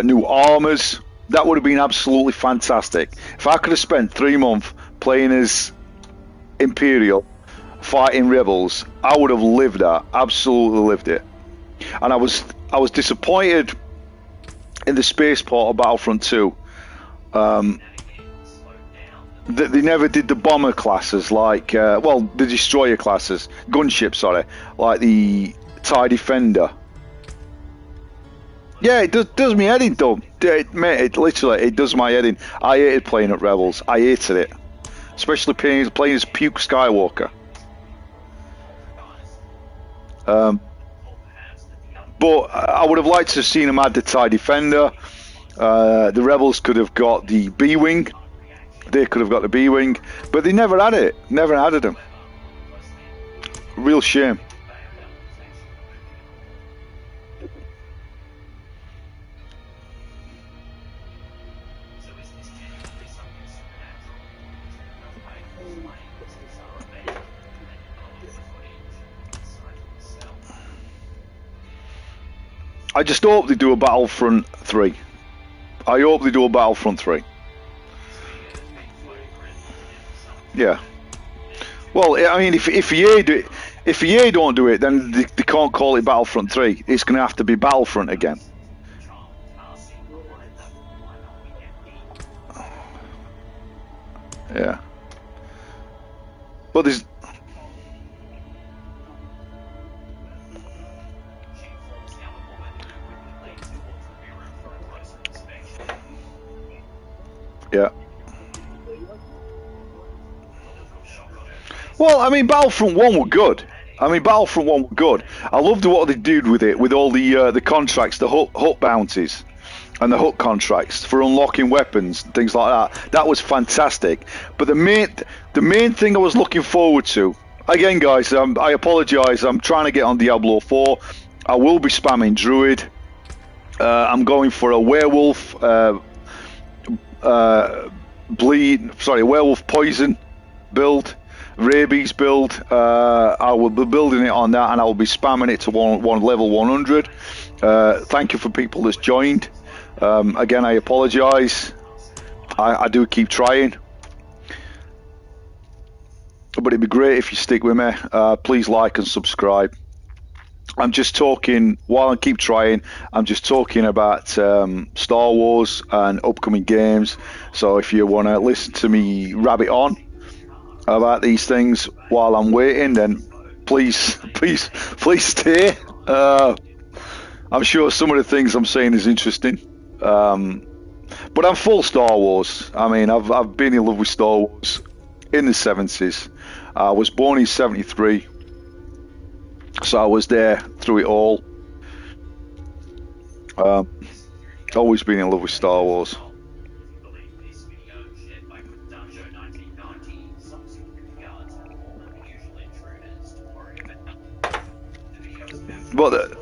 new armors. That would have been absolutely fantastic. If I could have spent 3 months playing as Imperial, fighting rebels, I would have lived that. Absolutely lived it. And I was disappointed in the space part of Battlefront 2. They never did the bomber classes like, the destroyer classes, gunship, sorry, like the TIE Defender. Yeah, it does me head in, though. It literally, it does my head in. I hated playing at Rebels. I hated it. Especially playing as Puke Skywalker. But I would have liked to have seen them add the TIE Defender. The Rebels could have got the B-Wing. They could have got the B-Wing. But they never had it. Never added them. Real shame. I just hope they do a Battlefront 3. I hope they do a Battlefront 3. Yeah. Well, I mean, if EA don't do it, then they can't call it Battlefront 3. It's going to have to be Battlefront again. Yeah. But there's... Yeah. Well, I mean, Battlefront 1 were good. I loved what they did with it, with all the contracts, the hut bounties, and the hut contracts for unlocking weapons and things like that. That was fantastic. But the main thing I was looking forward to, again, guys, I apologise. I'm trying to get on Diablo 4. I will be spamming Druid. I'm going for a werewolf. Werewolf poison build, rabies build. I will be building it on that, and I will be spamming it to one level 100. Thank you for people that's joined. Again, I apologise. I do keep trying, but it'd be great if you stick with me. Please like and subscribe. I'm just talking, while I keep trying, I'm just talking about Star Wars and upcoming games. So if you want to listen to me rabbit on about these things while I'm waiting, then please stay. I'm sure some of the things I'm saying is interesting. But I'm full Star Wars. I mean, I've been in love with Star Wars in the 70s. I was born in 73. So I was there through it all. Always been in love with Star Wars. But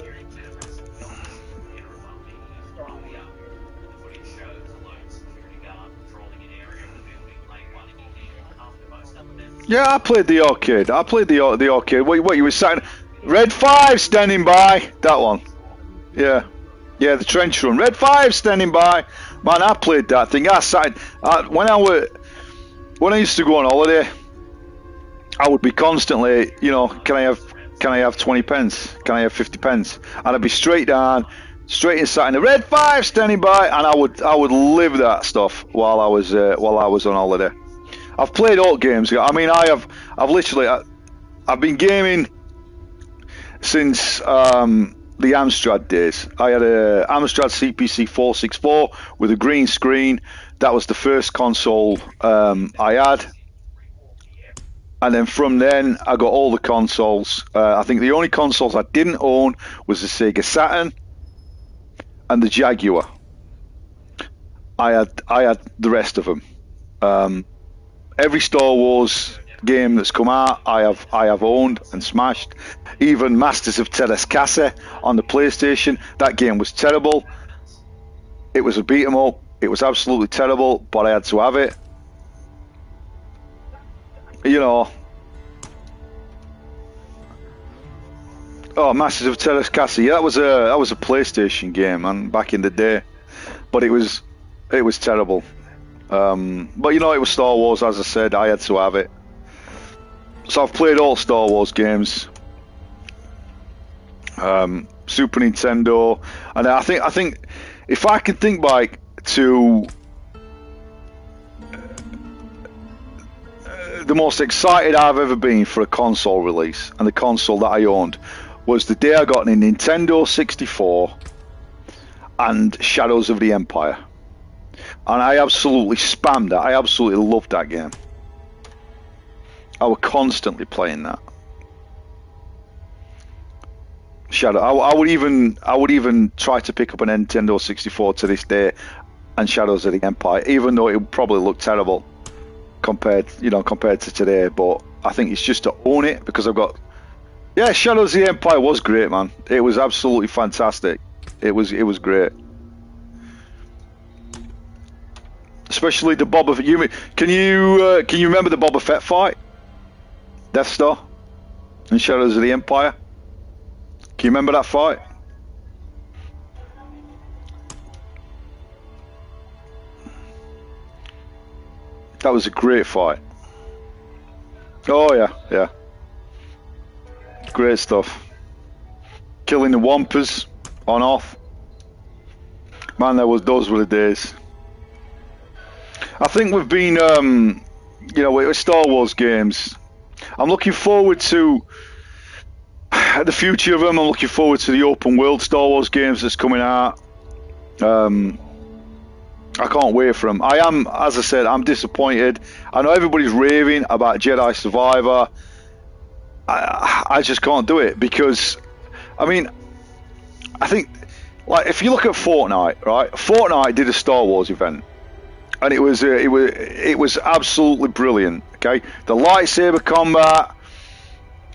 yeah, I played the arcade. The arcade. What you were saying? Red 5 standing by. That one. Yeah, the trench run. Red 5 standing by. Man, I played that thing. When I used to go on holiday, I would be constantly, you know, can I have 20 pence? Can I have 50 pence? And I'd be straight down, straight inside in the red 5 standing by, and I would live that stuff while I was on holiday. I've played all games. I mean, I've literally I've been gaming since the Amstrad days. I had a Amstrad CPC 464 with a green screen. That was the first console I had. And then from then, I got all the consoles. I think the only consoles I didn't own was the Sega Saturn and the Jaguar. I had the rest of them. Every Star Wars game that's come out, I have owned and smashed. Even Masters of Terrascasa on the PlayStation, that game was terrible. It was a beat 'em up. It was absolutely terrible, but I had to have it. You know. Oh, Masters of Terrascasa. Yeah, that was a PlayStation game, man, back in the day. But it was terrible. But you know, it was Star Wars, as I said. I had to have it. So I've played all Star Wars games. Super Nintendo, and I think if I can think back to the most excited I've ever been for a console release, and the console that I owned, was the day I got a Nintendo 64 and Shadows of the Empire. And I absolutely spammed that. I absolutely loved that game. I was constantly playing that. Shadow. I would even try to pick up a Nintendo 64 to this day and Shadows of the Empire, even though it probably looked terrible compared to today. But I think it's just to own it, because I've got. Yeah, Shadows of the Empire was great, man. It was absolutely fantastic. It was great. Especially the Boba Fett. Can you remember the Boba Fett fight? Death Star and Shadows of the Empire. Can you remember that fight? That was a great fight. Oh yeah. Great stuff. Killing the Wampers on off. Man, those were the days. I think we've been, with Star Wars games. I'm looking forward to the future of them. I'm looking forward to the open world Star Wars games that's coming out. I can't wait for them. I am, as I said, I'm disappointed. I know everybody's raving about Jedi Survivor. I just can't do it, because, I mean, I think, like, if you look at Fortnite, right? Fortnite did a Star Wars event, and it was absolutely brilliant. Okay, the lightsaber combat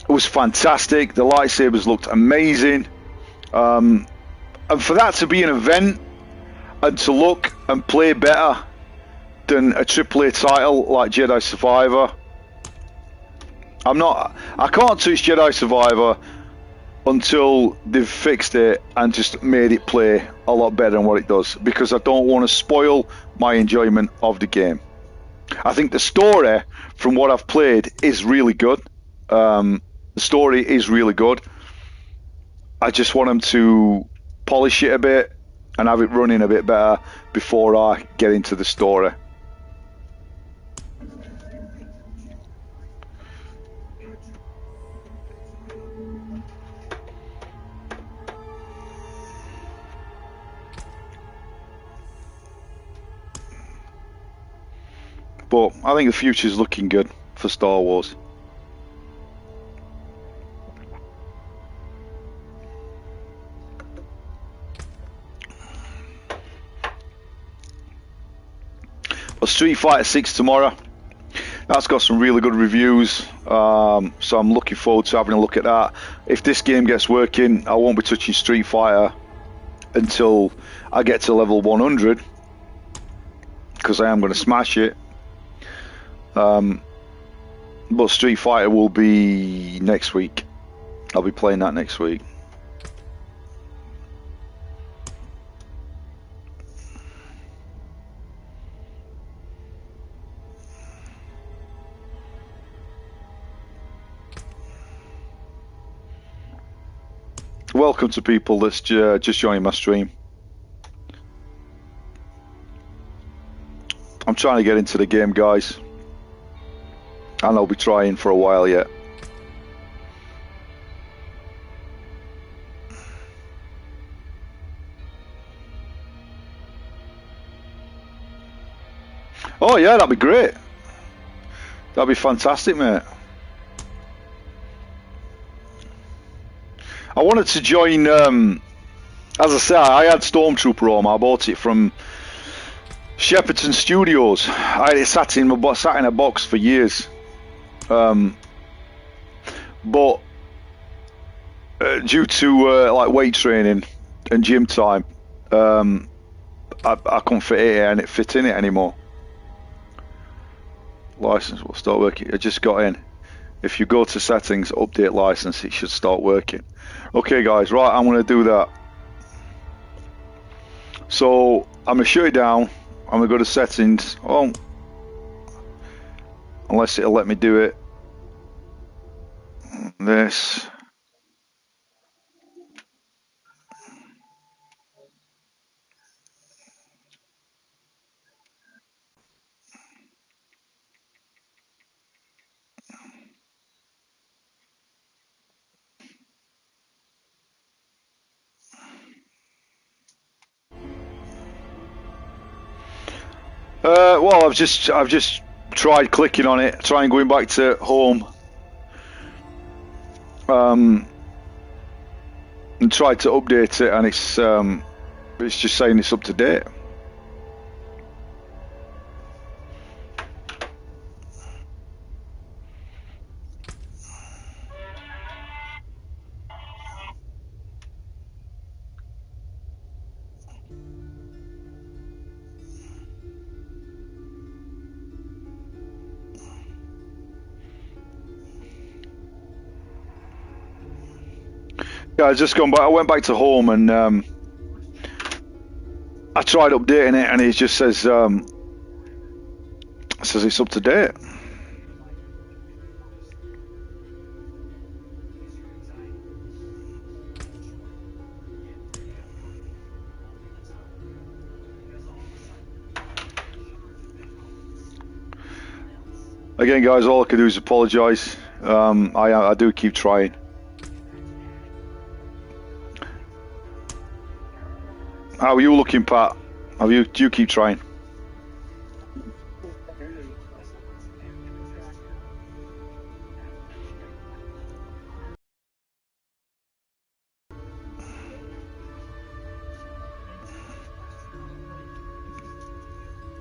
was fantastic. The lightsabers looked amazing, and for that to be an event and to look and play better than a AAA title like Jedi Survivor, I can't touch Jedi Survivor until they've fixed it and just made it play a lot better than what it does, because I don't want to spoil my enjoyment of the game. I think the story, from what I've played, is really good. The story is really good. I just want them to polish it a bit and have it running a bit better before I get into the story. But I think the future's looking good for Star Wars. But Street Fighter 6 tomorrow. That's got some really good reviews. So I'm looking forward to having a look at that. If this game gets working, I won't be touching Street Fighter until I get to level 100, because I am going to smash it. But Street Fighter will be next week. I'll be playing that next week. welcome to people that's just joining my stream. I'm trying to get into the game, guys, and I'll be trying for a while yet. Oh yeah, that'd be great. That'd be fantastic, mate. I wanted to join, as I said, I had Stormtrooper Home. I bought it from Shepperton Studios. I had it sat in a box for years. But due to like weight training and gym time, I couldn't fit it and it fit in it anymore. License will start working. I just got in. If you go to settings, update license, it should start working. Okay, guys, right, I'm going to do that. So I'm going to shut it down. I'm going to go to settings. Oh, unless it'll let me do it. This. Well, I've just tried clicking on it, trying going back to home, and tried to update it, and it's just saying it's up to date. Yeah, I just gone back. I went back to home and I tried updating it, and it just says it's up to date. Again, guys, all I can do is apologise. I do keep trying. How are you looking, Pat? Do you keep trying?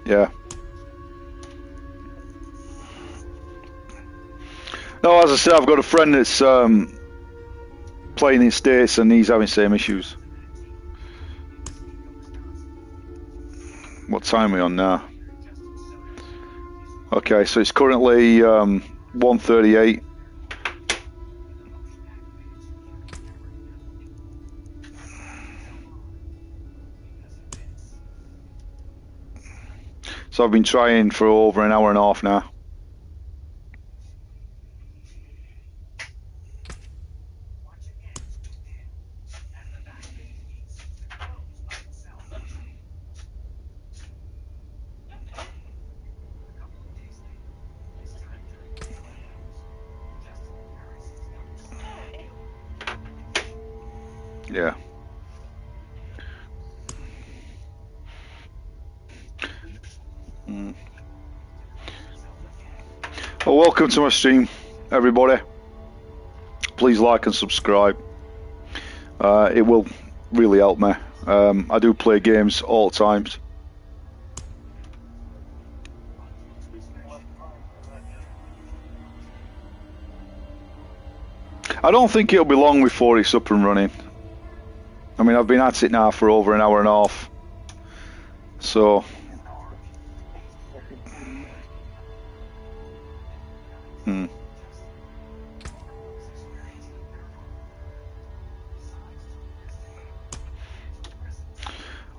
Yeah. No, as I said, I've got a friend that's playing in States, and he's having the same issues. What time are we on now? Okay, so it's currently 1:38. So I've been trying for over an hour and a half now. Yeah. Well, welcome to my stream, everybody. Please like and subscribe. It will really help me. I do play games all the times. I don't think it'll be long before it's up and running. I mean, I've been at it now for over an hour and a half. So...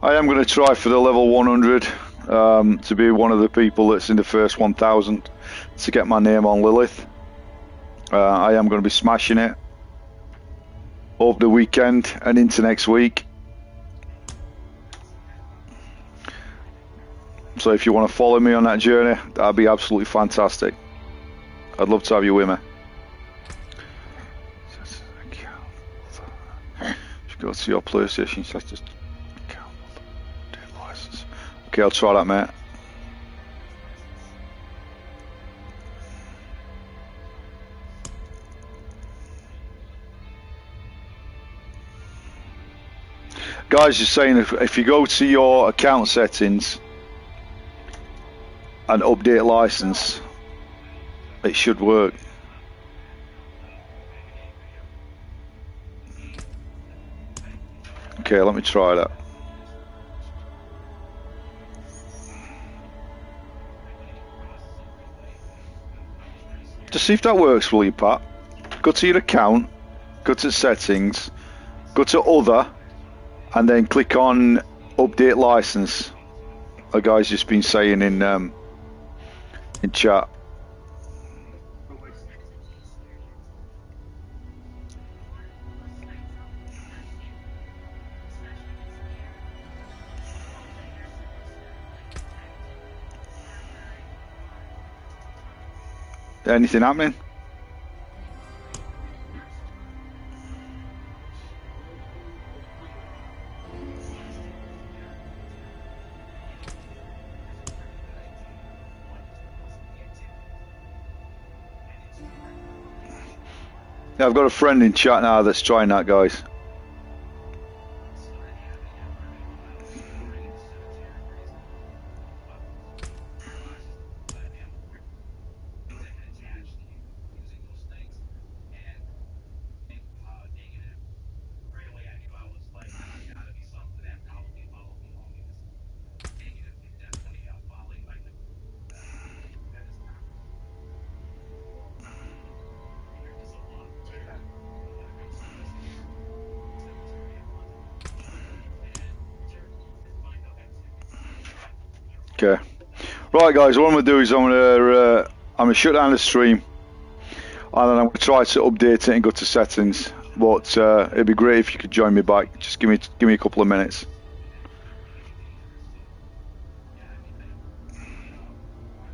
I am going to try for the level 100 to be one of the people that's in the first 1,000 to get my name on Lilith. I am going to be smashing it. over the weekend and into next week. So if you want to follow me on that journey, that'd be absolutely fantastic. I'd love to have you with me. Just go to your PlayStation settings. Okay, I'll try that, mate. Guys, just saying, if you go to your account settings and update license, it should work. Okay, let me try that. Just see if that works, will you, Pat? Go to your account, go to settings, go to other, and then click on update license. A guy's just been saying in chat. Anything happening? Yeah, I've got a friend in chat now that's trying that, guys. Okay. Right, guys, what I'm going to do is I'm going to shut down the stream, and then I'm going to try to update it and go to settings. But it'd be great if you could join me back. Just give me a couple of minutes.